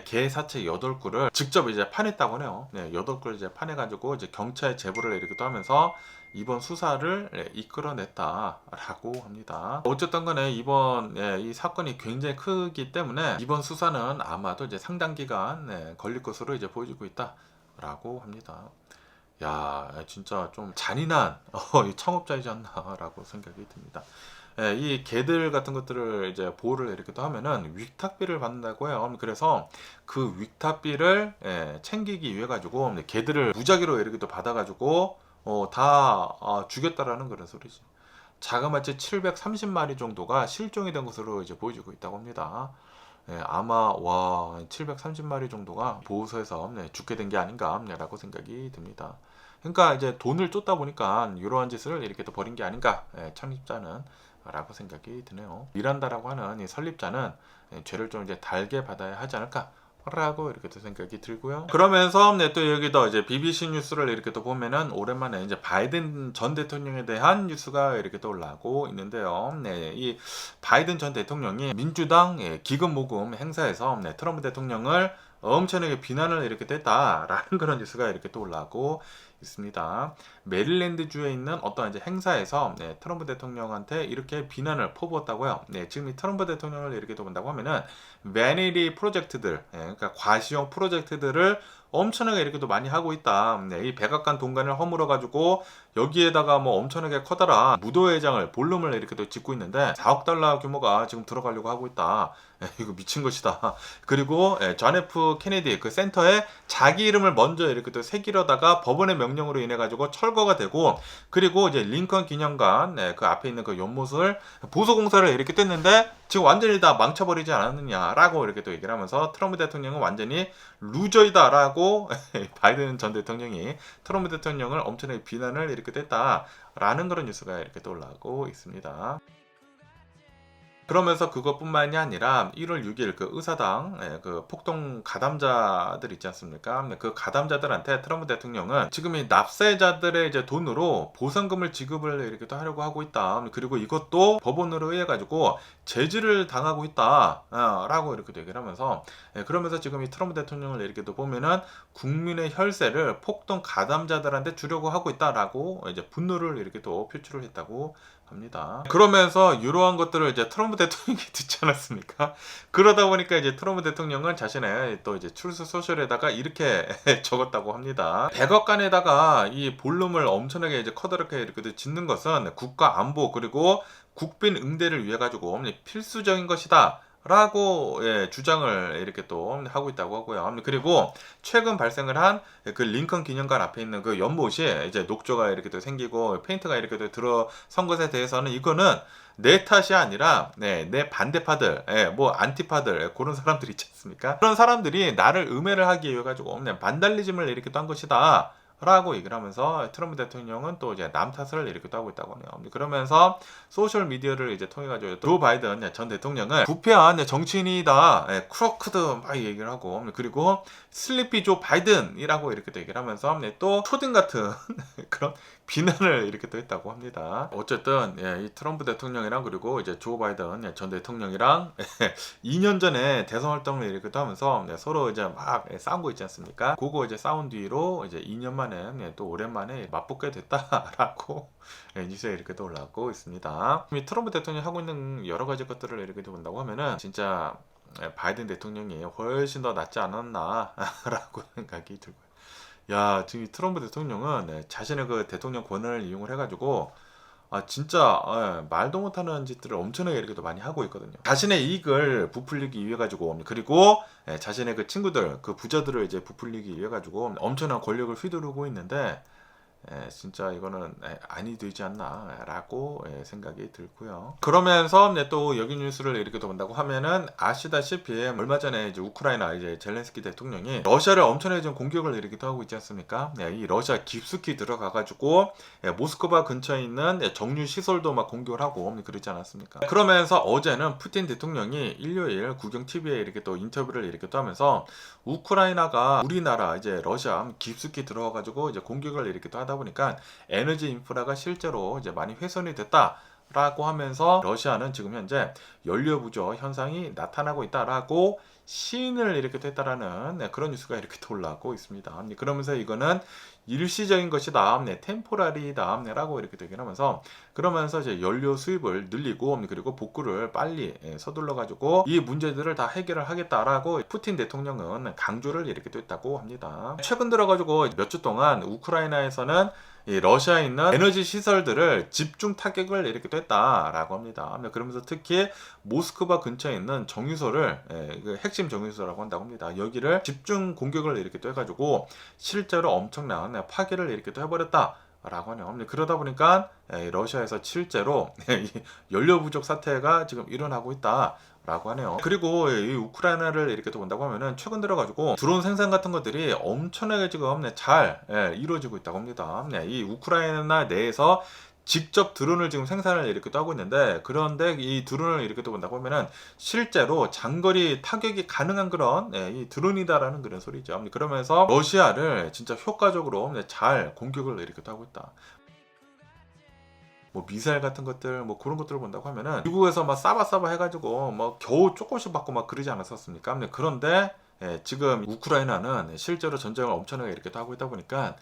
개 사체 8구를 직접 이제 파냈다고 하네요. 8구를 이제 파내가지고 이제 경찰에 제보를 이렇게 또 하면서 이번 수사를 이끌어냈다라고 합니다. 어쨌든 간에 이번 이 사건이 굉장히 크기 때문에 이번 수사는 아마도 이제 상당 기간 걸릴 것으로 이제 보여지고 있다라고 합니다. 야, 진짜 좀 잔인한 창업자이지 않나라고 생각이 듭니다. 이 개들 같은 것들을 이제 보호를 이렇게 또 하면은 위탁비를 받는다고 해요. 그래서 그 위탁비를 챙기기 위해 가지고 개들을 무작위로 이렇게 또 받아가지고 다 죽였다라는 그런 소리죠. 자그마치 730마리 정도가 실종이 된 것으로 이제 보여지고 있다고 합니다. 아마 730마리 정도가 보호소에서 죽게 된 게 아닌가라고 생각이 듭니다. 그러니까 이제 돈을 쫓다 보니까 이러한 짓을 이렇게 또 벌인 게 아닌가, 창립자는 라고 생각이 드네요. 미란다라고 하는 이 설립자는 죄를 좀 이제 달게 받아야 하지 않을까 라고 이렇게 또 생각이 들고요. 그러면서 또 여기도 이제 BBC 뉴스를 이렇게 또 보면은 오랜만에 이제 바이든 전 대통령에 대한 뉴스가 이렇게 또 올라오고 있는데요. 이 바이든 전 대통령이 민주당 기금 모금 행사에서 트럼프 대통령을 엄청나게 비난을 이렇게 댔다라는 그런 뉴스가 이렇게 또 올라오고 있습니다. 메릴랜드주에 있는 어떤 이제 행사에서 트럼프 대통령한테 이렇게 비난을 퍼부었다고요. 지금 이 트럼프 대통령을 이렇게 또 본다고 하면은 베니리 프로젝트들, 그러니까 과시형 프로젝트들을 엄청나게 이렇게 또 많이 하고 있다. 이 백악관 동간을 허물어 가지고 여기에다가 뭐 엄청나게 커다란 무도회장을 볼룸을 이렇게 또 짓고 있는데 4억 달러 규모가 지금 들어가려고 하고 있다. 이거 미친 것이다. 그리고 존 F 케네디 그 센터에 자기 이름을 먼저 이렇게 또 새기려다가 법원의 명령으로 인해 가지고 철거가 되고, 그리고 이제 링컨 기념관 그 앞에 있는 그 연못을 보수 공사를 이렇게 뗐는데 지금 완전히 다 망쳐버리지 않았느냐라고 이렇게 또 얘기를 하면서 트럼프 대통령은 완전히 루저이다라고 바이든 전 대통령이 트럼프 대통령을 엄청나게 비난을 이렇게 뗐다라는 그런 뉴스가 이렇게 또 올라오고 있습니다. 그러면서 그것뿐만이 아니라 1월 6일 그 의사당 그 폭동 가담자들 있지 않습니까? 그 가담자들한테 트럼프 대통령은 지금 이 납세자들의 이제 돈으로 보상금을 지급을 이렇게 또 하려고 하고 있다. 그리고 이것도 법원으로 의해 가지고 제지를 당하고 있다라고 이렇게 얘기를 하면서, 그러면서 지금 이 트럼프 대통령을 이렇게 또 보면은 국민의 혈세를 폭동 가담자들한테 주려고 하고 있다라고 이제 분노를 이렇게 또 표출을 했다고 합니다. 그러면서 이러한 것들을 이제 트럼프 대통령이 듣지 않았습니까? 그러다 보니까 이제 트럼프 대통령은 자신의 또 이제 트루스 소셜에다가 이렇게 적었다고 합니다. 백악관에다가 이 볼룸을 엄청나게 이제 커다랗게 이렇게 짓는 것은 국가 안보 그리고 국빈 응대를 위해 가지고 필수적인 것이다 라고 주장을 이렇게 또 하고 있다고 하고요. 그리고 최근 발생을 한 그 링컨 기념관 앞에 있는 그 연못이 이제 녹조가 이렇게 또 생기고 페인트가 이렇게 또 들어선 것에 대해서는 이거는 내 탓이 아니라 내 반대파들, 뭐 안티파들 그런 사람들 있지 않습니까? 그런 사람들이 나를 음해를 하기 위해 가지고 반달리즘을 이렇게 또 한 것이다. 라고 얘기를 하면서 트럼프 대통령은 또 이제 남 탓을 이렇게 또 하고 있다고 하네요. 그러면서 소셜 미디어를 이제 통해 가지고 조 바이든 전 대통령은 부패한 정치인이다, 크로크드 막 얘기를 하고, 그리고 슬리피 조 바이든이라고 이렇게 또 얘기를 하면서 또 초딩 같은 그런 비난을 이렇게 또 했다고 합니다. 어쨌든 이 트럼프 대통령이랑 그리고 이제 조 바이든 전 대통령이랑 2년 전에 대선 활동을 이렇게 또 하면서 서로 이제 막 싸운 거 있지 않습니까? 그거 이제 싸운 뒤로 이제 2년 만에 또 오랜만에 맞붙게 됐다라고 뉴스에 이렇게 또 올라오고 있습니다. 이 트럼프 대통령이 하고 있는 여러 가지 것들을 이렇게 본다고 하면은 진짜 바이든 대통령이 훨씬 더 낫지 않았나라고 생각이 들고요. 야, 지금 이 트럼프 대통령은 자신의 그 대통령 권한을 이용을 해가지고 진짜 말도 못하는 짓들을 엄청나게 이렇게 또 많이 하고 있거든요. 자신의 이익을 부풀리기 위해 가지고, 그리고 자신의 그 친구들, 그 부자들을 이제 부풀리기 위해 가지고 엄청난 권력을 휘두르고 있는데 진짜 이거는 아니 되지 않나라고 생각이 들고요. 그러면서 또 여기 뉴스를 이렇게 또 본다고 하면은 아시다시피 얼마 전에 이제 우크라이나 이제 젤렌스키 대통령이 러시아를 엄청나게 좀 공격을 이렇게 또 하고 있지 않습니까? 이 러시아 깊숙이 들어가가지고 모스크바 근처에 있는 정유 시설도 막 공격을 하고 그러지 않았습니까? 그러면서 어제는 푸틴 대통령이 일요일 국영 TV에 이렇게 또 인터뷰를 이렇게 또 하면서 우크라이나가 우리나라 이제 러시아 깊숙이 들어가가지고 이제 공격을 이렇게 또 하다 보니까 에너지 인프라가 실제로 이제 많이 훼손이 됐다라고 하면서 러시아는 지금 현재 연료 부족 현상이 나타나고 있다라고 시인을 이렇게 했다라는 그런 뉴스가 이렇게 올라오고 있습니다. 그러면서 이거는 일시적인 것이다, 템포라리다 라고 이렇게 되긴 하면서, 그러면서 이제 연료 수입을 늘리고 그리고 복구를 빨리 서둘러 가지고 이 문제들을 다 해결을 하겠다라고 푸틴 대통령은 강조를 이렇게 했다고 합니다. 최근 들어 가지고 몇 주 동안 우크라이나에서는 이 러시아에 있는 에너지 시설들을 집중 타격을 이렇게 했다라고 합니다. 그러면서 특히 모스크바 근처에 있는 정유소를 핵심 정유소라고 한다고 합니다. 여기를 집중 공격을 이렇게 또 해가지고 실제로 엄청난 파괴를 이렇게 또 해버렸다. 라고 하네요. 그러다 보니까 러시아에서 실제로 연료 부족 사태가 지금 일어나고 있다. 라고 하네요. 그리고 이 우크라이나를 이렇게 또 본다고 하면은 최근 들어가지고 드론 생산 같은 것들이 엄청나게 지금 잘 이루어지고 있다고 합니다. 이 우크라이나 내에서 직접 드론을 지금 생산을 이렇게 또 하고 있는데, 그런데 이 드론을 이렇게 또 본다고 하면은 실제로 장거리 타격이 가능한 그런 이 드론이다라는 그런 소리죠. 그러면서 러시아를 진짜 효과적으로 잘 공격을 이렇게 또 하고 있다. 뭐 미사일 같은 것들 뭐 그런 것들을 본다고 하면은 미국에서 막 싸바싸바 해가지고 뭐 겨우 조금씩 받고 막 그러지 않았었습니까? 그런데 지금 우크라이나는 실제로 전쟁을 엄청나게 이렇게 또 하고 있다 보니까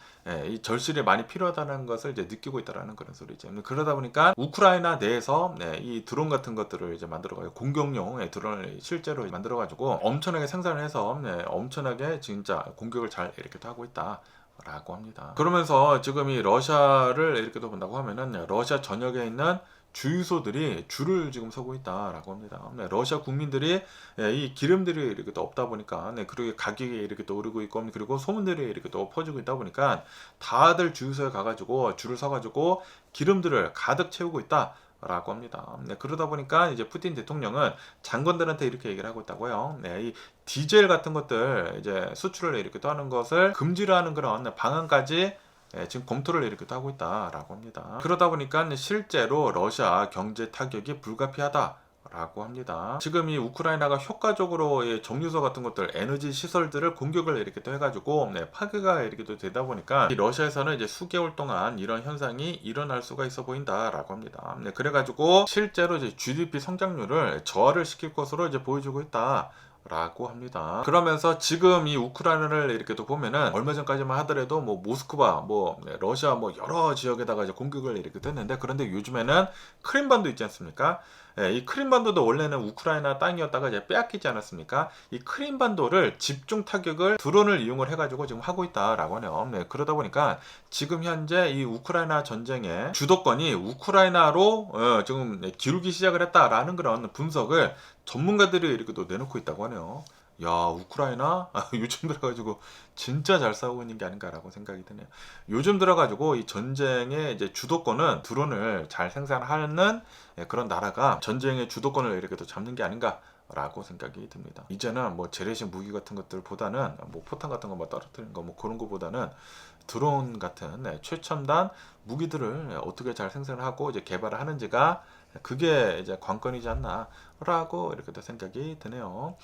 이 절실히 많이 필요하다는 것을 이제 느끼고 있다라는 그런 소리죠. 그러다 보니까 우크라이나 내에서 이 드론 같은 것들을 이제 만들어가지고 공격용 드론을 실제로 만들어가지고 엄청나게 생산을 해서 엄청나게 진짜 공격을 잘 이렇게 또 하고 있다. 라고 합니다. 그러면서 지금 이 러시아를 이렇게 또 본다고 하면은 러시아 전역에 있는 주유소들이 줄을 지금 서고 있다라고 합니다. 러시아 국민들이 이 기름들이 이렇게 또 없다 보니까 그리고 가격이 이렇게 또 오르고 있고, 그리고 소문들이 이렇게 또 퍼지고 있다 보니까 다들 주유소에 가가지고 줄을 서가지고 기름들을 가득 채우고 있다. 라고 합니다. 그러다 보니까 이제 푸틴 대통령은 장관들한테 이렇게 얘기를 하고 있다고요. 이 디젤 같은 것들 이제 수출을 이렇게 또 하는 것을 금지를 하는 그런 방안까지 지금 검토를 이렇게 또 하고 있다라고 합니다. 그러다 보니까 실제로 러시아 경제 타격이 불가피하다. 라고 합니다. 지금 이 우크라이나가 효과적으로 정유소 같은 것들, 에너지 시설들을 공격을 이렇게 또 해가지고 파괴가 이렇게 또 되다 보니까 이 러시아에서는 이제 수개월 동안 이런 현상이 일어날 수가 있어 보인다라고 합니다. 그래가지고 실제로 이제 GDP 성장률을 저하를 시킬 것으로 이제 보여주고 있다. 라고 합니다. 그러면서 지금 이 우크라이나를 이렇게 또 보면은 얼마 전까지만 하더라도 뭐 모스크바, 뭐 러시아 뭐 여러 지역에다가 이제 공격을 이렇게 했는데, 그런데 요즘에는 크림반도 있지 않습니까? 이 크림반도도 원래는 우크라이나 땅이었다가 이제 빼앗기지 않았습니까? 이 크림반도를 집중 타격을 드론을 이용을 해가지고 지금 하고 있다라고 하네요. 그러다 보니까 지금 현재 이 우크라이나 전쟁의 주도권이 우크라이나로 지금 기울기 시작을 했다라는 그런 분석을 전문가들이 이렇게 또 내놓고 있다고 하네요. 야, 우크라이나 요즘 들어가지고 진짜 잘 싸우고 있는 게 아닌가라고 생각이 드네요. 요즘 들어가지고 이 전쟁의 이제 주도권은 드론을 잘 생산하는 그런 나라가 전쟁의 주도권을 이렇게 또 잡는 게 아닌가라고 생각이 듭니다. 이제는 뭐 재래식 무기 같은 것들보다는 뭐 포탄 같은 거 뭐 떨어뜨리는 거 뭐 그런 거보다는 드론 같은 최첨단 무기들을 어떻게 잘 생산을 하고 이제 개발을 하는지가 그게 이제 관건이지 않나라고 이렇게 또 생각이 드네요.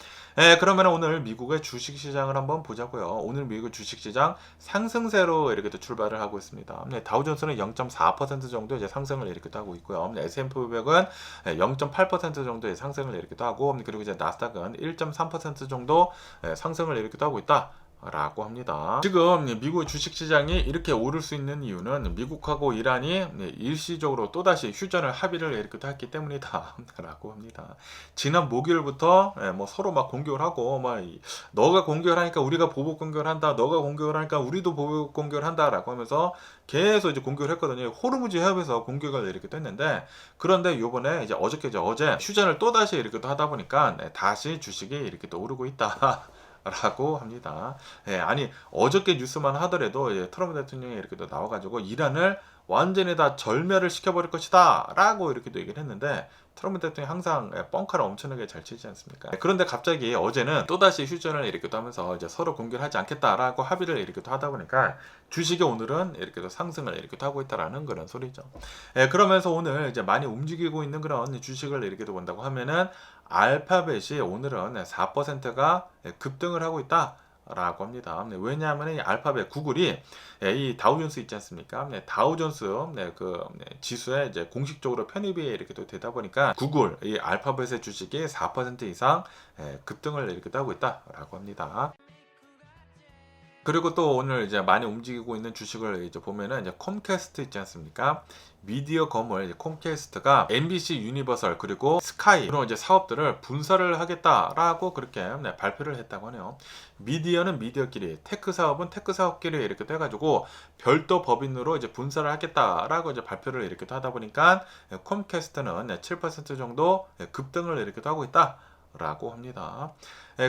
그러면 오늘 미국의 주식시장을 한번 보자고요. 오늘 미국 주식시장 상승세로 이렇게 또 출발을 하고 있습니다. 다우존스는 0.4% 정도 이제 상승을 이렇게 또 하고 있고요. S&P 500은 0.8% 정도의 상승을 이렇게 또 하고, 그리고 이제 나스닥은 1.3% 정도 상승을 이렇게 또 하고 있다. 라고 합니다. 지금 미국 주식시장이 이렇게 오를 수 있는 이유는 미국하고 이란이 일시적으로 또다시 휴전을 합의를 이렇게 했기 때문이다 라고 합니다. 지난 목요일부터 뭐 서로 막 공격을 하고 막 너가 공격을 하니까 우리가 보복 공격을 한다, 너가 공격을 하니까 우리도 보복 공격을 한다 라고 하면서 계속 이제 공격을 했거든요. 호르무즈 해협에서 공격을 이렇게 했는데, 그런데 요번에 이제 어제 휴전을 또다시 이렇게 또 하다 보니까 다시 주식이 이렇게 또 오르고 있다 라고 합니다. 아니 어저께 뉴스만 하더라도 트럼프 대통령이 이렇게 또 나와가지고 이란을 완전히 다 절멸을 시켜버릴 것이다 라고 이렇게 또 얘기를 했는데, 트럼프 대통령이 항상 뻥카를 엄청나게 잘 치지 않습니까? 그런데 갑자기 어제는 또다시 휴전을 이렇게 또 하면서 이제 서로 공격을 하지 않겠다라고 합의를 이렇게 또 하다 보니까 주식이 오늘은 이렇게 또 상승을 이렇게 또 하고 있다라는 그런 소리죠. 그러면서 오늘 이제 많이 움직이고 있는 그런 주식을 이렇게 또 본다고 하면은 알파벳이 오늘은 4%가 급등을 하고 있다 라고 합니다. 왜냐하면 이 알파벳 구글이 이 다우존스 있지 않습니까? 다우존스 지수에 이제 공식적으로 편입이 이렇게 또 되다 보니까 구글 이 알파벳의 주식이 4% 이상 급등을 이렇게 하고 있다라고 합니다. 그리고 또 오늘 이제 많이 움직이고 있는 주식을 이제 보면은 이제 컴캐스트 있지 않습니까? 미디어 건물 컴캐스트가 MBC 유니버설 그리고 스카이 이런 이제 사업들을 분사를 하겠다라고 그렇게 발표를 했다고 하네요. 미디어는 미디어끼리, 테크 사업은 테크 사업끼리 이렇게 해가지고 별도 법인으로 이제 분사를 하겠다라고 이제 발표를 이렇게 하다 보니까 컴캐스트는 7% 정도 급등을 이렇게 하고 있다. 라고 합니다.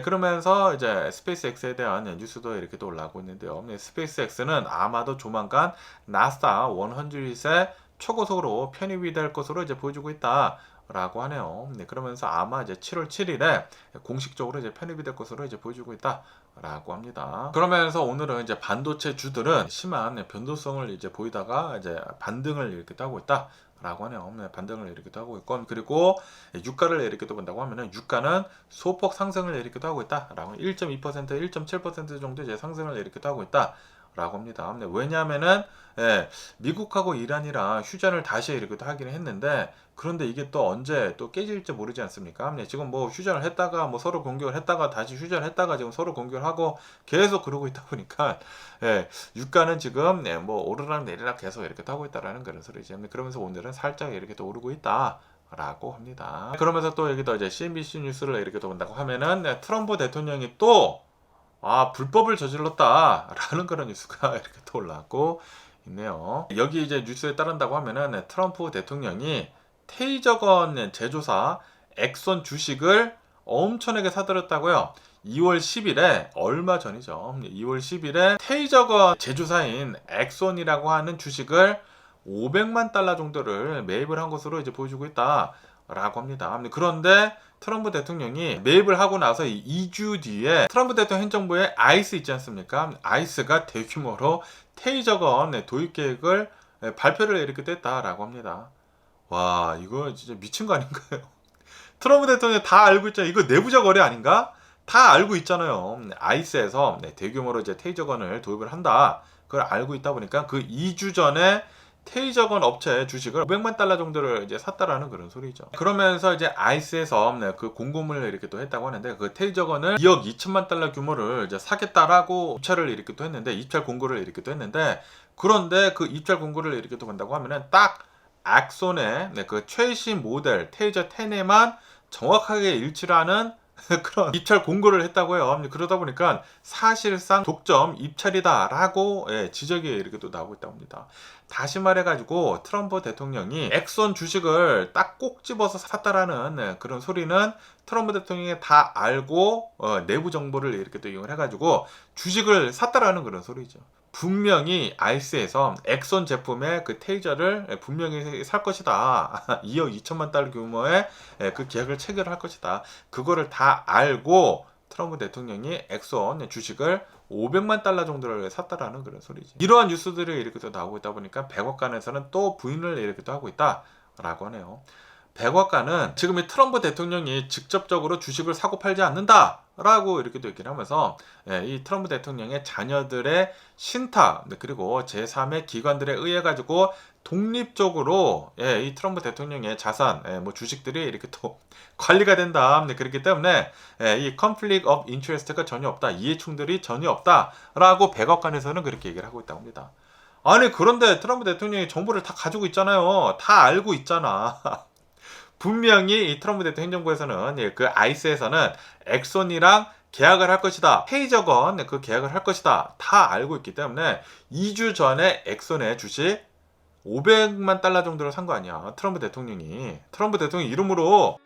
그러면서 이제 스페이스X에 대한 뉴스도 이렇게 또 올라오고 있는데요. 스페이스X는 아마도 조만간 나스닥 100에 초고속으로 편입이 될 것으로 이제 보여주고 있다. 라고 하네요. 그러면서 아마 이제 7월 7일에 공식적으로 이제 편입이 될 것으로 이제 보여주고 있다. 라고 합니다. 그러면서 오늘은 이제 반도체 주들은 심한 변동성을 이제 보이다가 이제 반등을 이렇게 하고 있다. 라고 하네요. 반등을 이렇게 하고 있고, 그리고 유가를 이렇게 본다고 하면은 유가는 소폭 상승을 이렇게 하고 있다. 라고 1.2%, 1.7% 정도 이제 상승을 이렇게 하고 있다. 라고 합니다. 왜냐하면은 미국하고 이란이랑 휴전을 다시 이렇게 하기는 했는데, 그런데 이게 또 언제 또 깨질지 모르지 않습니까? 지금 뭐 휴전을 했다가 뭐 서로 공격을 했다가 다시 휴전을 했다가 지금 서로 공격을 하고 계속 그러고 있다 보니까 유가는 지금 뭐 오르락 내리락 계속 이렇게 하고 있다라는 그런 소리죠. 그러면서 오늘은 살짝 이렇게 또 오르고 있다. 라고 합니다. 그러면서 또 여기도 이제 CNBC 뉴스를 이렇게 또 본다고 하면은 트럼프 대통령이 또 불법을 저질렀다라는 그런 뉴스가 이렇게 또 올라오고 있네요. 여기 이제 뉴스에 따른다고 하면은 트럼프 대통령이 테이저건 제조사 엑손 주식을 엄청나게 사들였다고요. 2월 10일에 얼마 전이죠. 2월 10일에 테이저건 제조사인 엑손이라고 하는 주식을 500만 달러 정도를 매입을 한 것으로 이제 보여주고 있다라고 합니다. 그런데 트럼프 대통령이 매입을 하고 나서 2주 뒤에 트럼프 대통령 행정부의 아이스 있지 않습니까? 아이스가 대규모로 테이저건 도입 계획을 발표를 이렇게 했다라고 합니다. 와, 이거 진짜 미친 거 아닌가요? 트럼프 대통령 다 알고 있잖아요. 이거 내부자 거래 아닌가? 다 알고 있잖아요. 아이스에서 대규모로 이제 테이저건을 도입을 한다. 그걸 알고 있다 보니까 그 2주 전에 테이저건 업체 주식을 500만 달러 정도를 이제 샀다라는 그런 소리죠. 그러면서 이제 아이스에서 그 공고문을 이렇게 또 했다고 하는데, 그 테이저건을 2억 2천만 달러 규모를 이제 사겠다라고 입찰을 이렇게 또 했는데, 입찰 공고를 이렇게 또 했는데, 그런데 그 입찰 공고를 이렇게 또 본다고 하면은 딱 액손의 그 최신 모델 테이저 10에만 정확하게 일치를 하는 그런 입찰 공고를 했다고 해요. 그러다 보니까 사실상 독점 입찰이다라고 지적이 이렇게 또 나오고 있다고 합니다. 다시 말해가지고 트럼프 대통령이 엑손 주식을 딱 꼭 집어서 샀다라는 그런 소리는 트럼프 대통령이 다 알고 내부 정보를 이렇게 또 이용을 해가지고 주식을 샀다라는 그런 소리죠. 분명히 아이스에서 엑손 제품의 그 테이저를 분명히 살 것이다. 2억 2천만 달러 규모의 그 계약을 체결할 것이다. 그거를 다 알고 트럼프 대통령이 엑손 주식을 500만 달러 정도를 샀다라는 그런 소리지. 이러한 뉴스들이 이렇게 또 나오고 있다 보니까 백악관에서는 또 부인을 이렇게 또 하고 있다라고 하네요. 백악관은 지금 이 트럼프 대통령이 직접적으로 주식을 사고 팔지 않는다라고 이렇게 또 얘기를 하면서 이 트럼프 대통령의 자녀들의 신탁 그리고 제3의 기관들에 의해 가지고 독립적으로 이 트럼프 대통령의 자산, 뭐 주식들이 이렇게 또 관리가 된다. 그렇기 때문에 이 conflict of interest가 전혀 없다. 이해 충돌이 전혀 없다라고 백악관에서는 그렇게 얘기를 하고 있다고 합니다. 아니 그런데 트럼프 대통령이 정보를 다 가지고 있잖아요. 다 알고 있잖아. 분명히 이 트럼프 대통령 행정부에서는 그 아이스에서는 엑손이랑 계약을 할 것이다. 테이저건 그 계약을 할 것이다. 다 알고 있기 때문에 2주 전에 엑손의 주식 500만 달러 정도를 산 거 아니야. 트럼프 대통령이. 트럼프 대통령 이름으로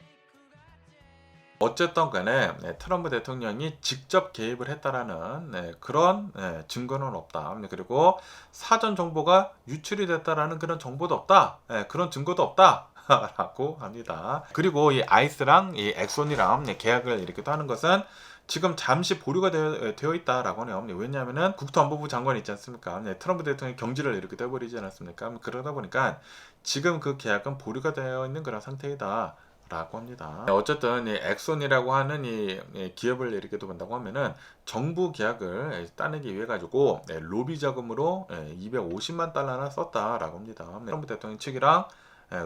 어쨌든 간에 트럼프 대통령이 직접 개입을 했다라는 그런 증거는 없다. 그리고 사전 정보가 유출이 됐다라는 그런 정보도 없다. 그런 증거도 없다. 라고 합니다. 그리고 이 아이스랑 이 엑손이랑 계약을 이렇게 또 하는 것은 지금 잠시 보류가 되어 있다라고 하네요. 왜냐하면은 국토안보부 장관이 있지 않습니까? 트럼프 대통령이 경질을 이렇게 떼버리지 않았습니까? 그러다 보니까 지금 그 계약은 보류가 되어 있는 그런 상태이다. 라고 합니다. 어쨌든 이 엑손이라고 하는 이 기업을 이렇게 또 본다고 하면은 정부 계약을 따내기 위해 가지고 로비 자금으로 250만 달러나 썼다라고 합니다. 트럼프 대통령 측이랑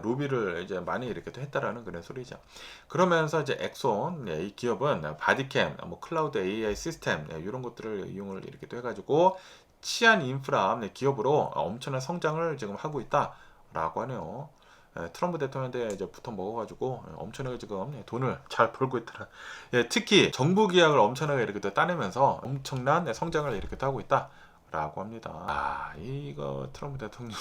로비를 이제 많이 이렇게 또 했다라는 그런 소리죠. 그러면서 이제 엑손 이 기업은 바디캠, 뭐 클라우드 AI 시스템 이런 것들을 이용을 이렇게 또 해가지고 치안 인프라 기업으로 엄청난 성장을 지금 하고 있다라고 하네요. 트럼프 대통령한테 이제 붙어 먹어가지고 엄청나게 지금 돈을 잘 벌고 있더라. 특히 정부 계약을 엄청나게 이렇게 또 따내면서 엄청난 성장을 이렇게 또 하고 있다. 라고 합니다. 아, 이거 트럼프 대통령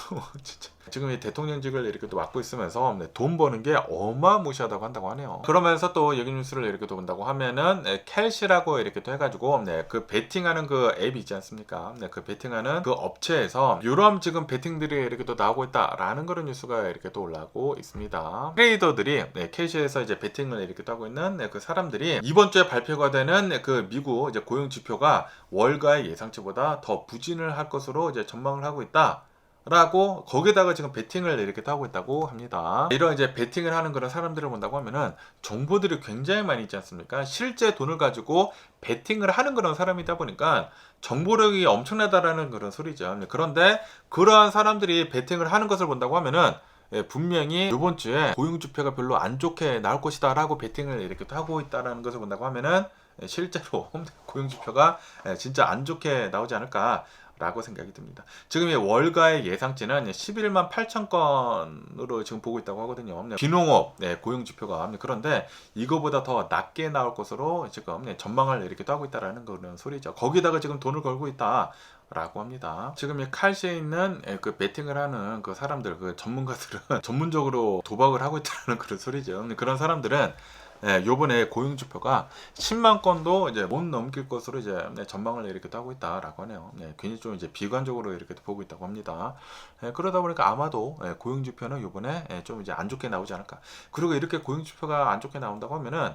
진짜 지금 이 대통령직을 이렇게 또 맡고 있으면서 돈 버는 게 어마무시하다고 한다고 하네요. 그러면서 또 여기 뉴스를 이렇게 또 본다고 하면은 캘시라고 이렇게 또 해가지고 그 베팅하는 그 앱이 있지 않습니까? 그 베팅하는 그 업체에서 이런 지금 베팅들이 이렇게 또 나오고 있다라는 그런 뉴스가 이렇게 또 올라오고 있습니다. 트레이더들이 캘시에서 이제 베팅을 이렇게 또 하고 있는 그 사람들이 이번 주에 발표가 되는 그 미국 이제 고용 지표가 월가의 예상치보다 더 부진을 할 것으로 이제 전망을 하고 있다. 라고 거기다가 지금 베팅을 이렇게 하고 있다고 합니다. 이런 이제 베팅을 하는 그런 사람들을 본다고 하면은 정보들이 굉장히 많이 있지 않습니까? 실제 돈을 가지고 베팅을 하는 그런 사람이다 보니까 정보력이 엄청나다라는 그런 소리죠. 그런데 그러한 사람들이 베팅을 하는 것을 본다고 하면은 분명히 이번 주에 고용 지표가 별로 안 좋게 나올 것이다 라고 베팅을 이렇게 하고 있다라는 것을 본다고 하면은 실제로 고용 지표가 진짜 안 좋게 나오지 않을까 라고 생각이 듭니다. 지금 이 월가의 예상치는 11만 8천 건으로 지금 보고 있다고 하거든요. 비농업 고용 지표가. 그런데 이거보다 더 낮게 나올 것으로 지금 전망을 이렇게 하고 있다라는 그런 소리죠. 거기다가 지금 돈을 걸고 있다. 라고 합니다. 지금 이 칼시에 있는 그 베팅을 하는 그 사람들, 그 전문가들은 전문적으로 도박을 하고 있다는 그런 소리죠. 그런 사람들은 요번에 고용지표가 10만 건도 이제 못 넘길 것으로 이제 전망을 이렇게 하고 있다라고 하네요. 괜히 좀 이제 비관적으로 이렇게 보고 있다고 합니다. 그러다 보니까 아마도 고용지표는 요번에 좀 이제 안 좋게 나오지 않을까. 그리고 이렇게 고용지표가 안 좋게 나온다고 하면은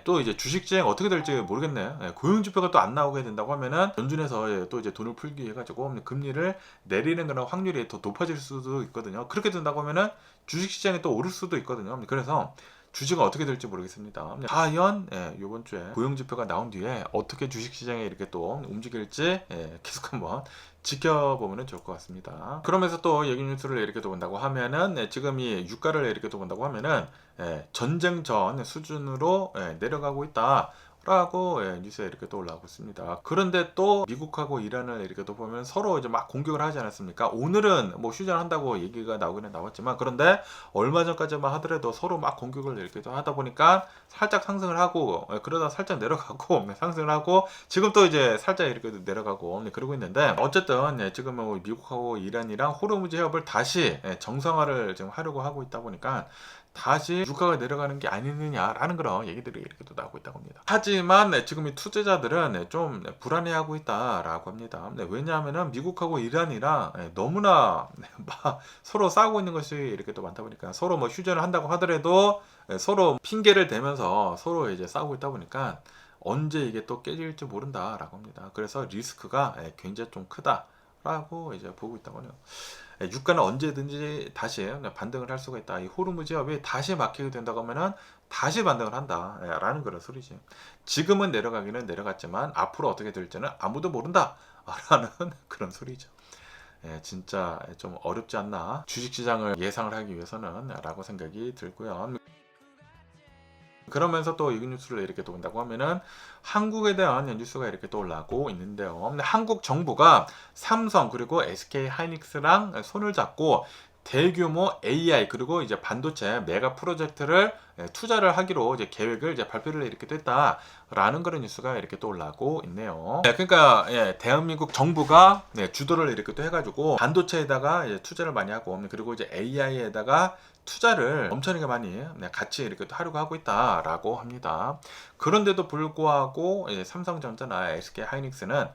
또 이제 주식시장 어떻게 될지 모르겠네요. 고용지표가 또 안 나오게 된다고 하면은 연준에서 또 이제 돈을 풀기 해가지고 금리를 내리는 그런 확률이 더 높아질 수도 있거든요. 그렇게 된다고 하면은 주식시장이 또 오를 수도 있거든요. 그래서 주식은 어떻게 될지 모르겠습니다. 과연 이번 주에 고용지표가 나온 뒤에 어떻게 주식시장에 이렇게 또 움직일지 계속 한번 지켜보면 좋을 것 같습니다. 그러면서 또 여기 뉴스를 이렇게 또 본다고 하면은 지금 이 유가를 이렇게 또 본다고 하면은 전쟁 전 수준으로 내려가고 있다. 라고 뉴스에 이렇게 또 올라오고 있습니다. 그런데 또 미국하고 이란을 이렇게 또 보면 서로 이제 막 공격을 하지 않았습니까? 오늘은 뭐 휴전한다고 얘기가 나오기는 나왔지만, 그런데 얼마 전까지만 하더라도 서로 막 공격을 이렇게 또 하다 보니까 살짝 상승을 하고, 그러다 살짝 내려가고, 상승을 하고, 지금 또 이제 살짝 이렇게 내려가고 그러고 있는데, 어쨌든 지금 뭐 미국하고 이란이랑 호르무즈 해협을 다시 정상화를 지금 하려고 하고 있다 보니까 다시 유가가 내려가는 게 아니느냐라는 그런 얘기들이 이렇게 또 나오고 있다고 합니다. 하지만 지금 이 투자자들은 좀 불안해하고 있다라고 합니다. 왜냐하면 미국하고 이란이랑 너무나 막 서로 싸우고 있는 것이 이렇게 또 많다 보니까, 서로 뭐 휴전을 한다고 하더라도 서로 핑계를 대면서 서로 이제 싸우고 있다 보니까 언제 이게 또 깨질지 모른다라고 합니다. 그래서 리스크가 굉장히 좀 크다라고 이제 보고 있다고 해요. 유가는 언제든지 다시 반등을 할 수가 있다. 이 호르무즈 해협이 다시 막히게 된다고 하면은 다시 반등을 한다라는 그런 소리지. 지금은 내려가기는 내려갔지만 앞으로 어떻게 될지는 아무도 모른다라는 그런 소리죠. 진짜 좀 어렵지 않나, 주식시장을 예상을 하기 위해서는 라고 생각이 들고요. 그러면서 또 이 뉴스를 이렇게 또 본다고 하면은 한국에 대한 뉴스가 이렇게 또 올라오고 있는데요. 근데 한국 정부가 삼성 그리고 SK 하이닉스랑 손을 잡고 대규모 AI 그리고 이제 반도체 메가 프로젝트를 투자를 하기로 이제 계획을 이제 발표를 이렇게 됐다라는 그런 뉴스가 이렇게 또 올라오고 있네요. 그러니까 대한민국 정부가 주도를 이렇게 또 해가지고 반도체에다가 이제 투자를 많이 하고, 그리고 이제 AI에다가 투자를 엄청나게 많이 같이 이렇게 또 하려고 하고 있다라고 합니다. 그런데도 불구하고 삼성전자나 SK 하이닉스는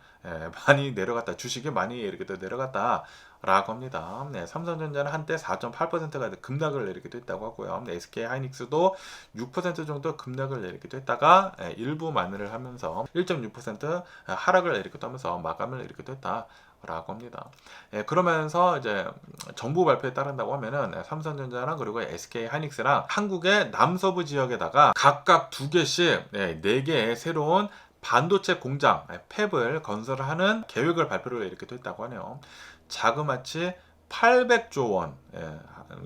많이 내려갔다, 주식이 많이 이렇게 또 내려갔다 라고 합니다. 삼성전자는 한때 4.8%가 급락을 이렇게 됐다고 하고요. SK 하이닉스도 6% 정도 급락을 이렇게 됐다가 일부 만회를 하면서 1.6% 하락을 이렇게 하면서 마감을 이렇게 됐다. 라고 합니다. 그러면서 이제 정부 발표에 따른다고 하면은 삼성전자랑 그리고 SK 하이닉스랑 한국의 남서부 지역에다가 각각 2개씩 4개의 새로운 반도체 공장 팹을 건설하는 계획을 발표를 이렇게 됐다고 하네요. 자그마치 800조 원,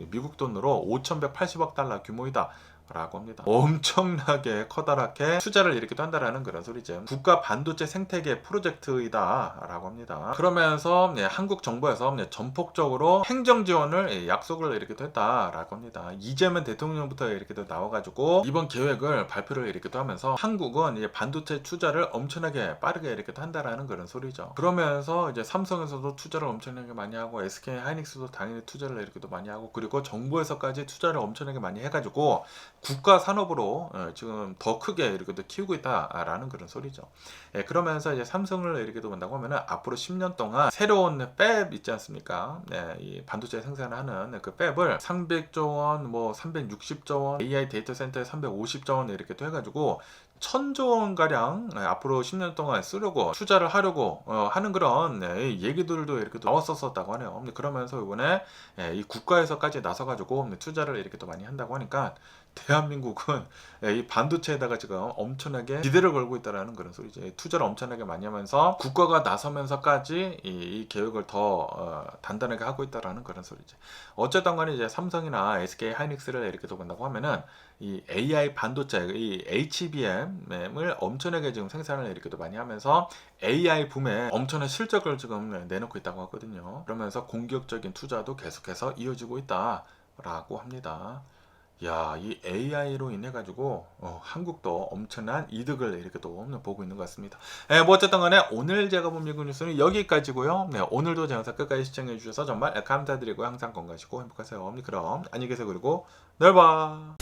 미국 돈으로 5,180억 달러 규모이다 라고 합니다. 엄청나게 커다랗게 투자를 이렇게 또 한다라는 그런 소리죠. 국가 반도체 생태계 프로젝트이다 라고 합니다. 그러면서 한국 정부에서 전폭적으로 행정 지원을 약속을 이렇게 또 했다라고 합니다. 이재명 대통령부터 이렇게 또 나와가지고 이번 계획을 발표를 이렇게 또 하면서 한국은 이제 반도체 투자를 엄청나게 빠르게 이렇게 또 한다라는 그런 소리죠. 그러면서 이제 삼성에서도 투자를 엄청나게 많이 하고, SK 하이닉스도 당연히 투자를 이렇게 또 많이 하고, 그리고 정부에서까지 투자를 엄청나게 많이 해가지고 국가 산업으로 지금 더 크게 이렇게 또 키우고 있다라는 그런 소리죠. 그러면서 이제 삼성을 이렇게 본다고 하면은 앞으로 10년 동안 새로운 팹 있지 않습니까? 이 반도체 생산을 하는 그 팹을 300조 원, 뭐 360조 원, AI 데이터 센터에 350조 원 이렇게 또 해가지고 1,000조 원 가량 앞으로 10년 동안 쓰려고 투자를 하려고 하는 그런 얘기들도 이렇게 나왔었다고 하네요. 그러면서 이번에 이 국가에서까지 나서가지고 투자를 이렇게 또 많이 한다고 하니까 대한민국은 이 반도체에다가 지금 엄청나게 기대를 걸고 있다라는 그런 소리죠. 투자를 엄청나게 많이 하면서 국가가 나서면서까지 이 계획을 더 단단하게 하고 있다라는 그런 소리죠. 어쨌든 간에 이제 삼성이나 SK 하이닉스를 이렇게 또 본다고 하면은 이 AI 반도체, 이 HBM을 엄청나게 지금 생산을 이렇게 또 많이 하면서 AI 붐에 엄청난 실적을 지금 내놓고 있다고 하거든요. 그러면서 공격적인 투자도 계속해서 이어지고 있다라고 합니다. 야, 이 AI로 인해 가지고 한국도 엄청난 이득을 이렇게 또 보고 있는 것 같습니다. 뭐 어쨌든 간에 오늘 제가 본 미국 뉴스는 여기까지고요. 오늘도 제 영상 끝까지 시청해 주셔서 정말 감사드리고 항상 건강하시고 행복하세요. 그럼 안녕히 계세요. 그리고 내일 봐.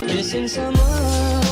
Missing someone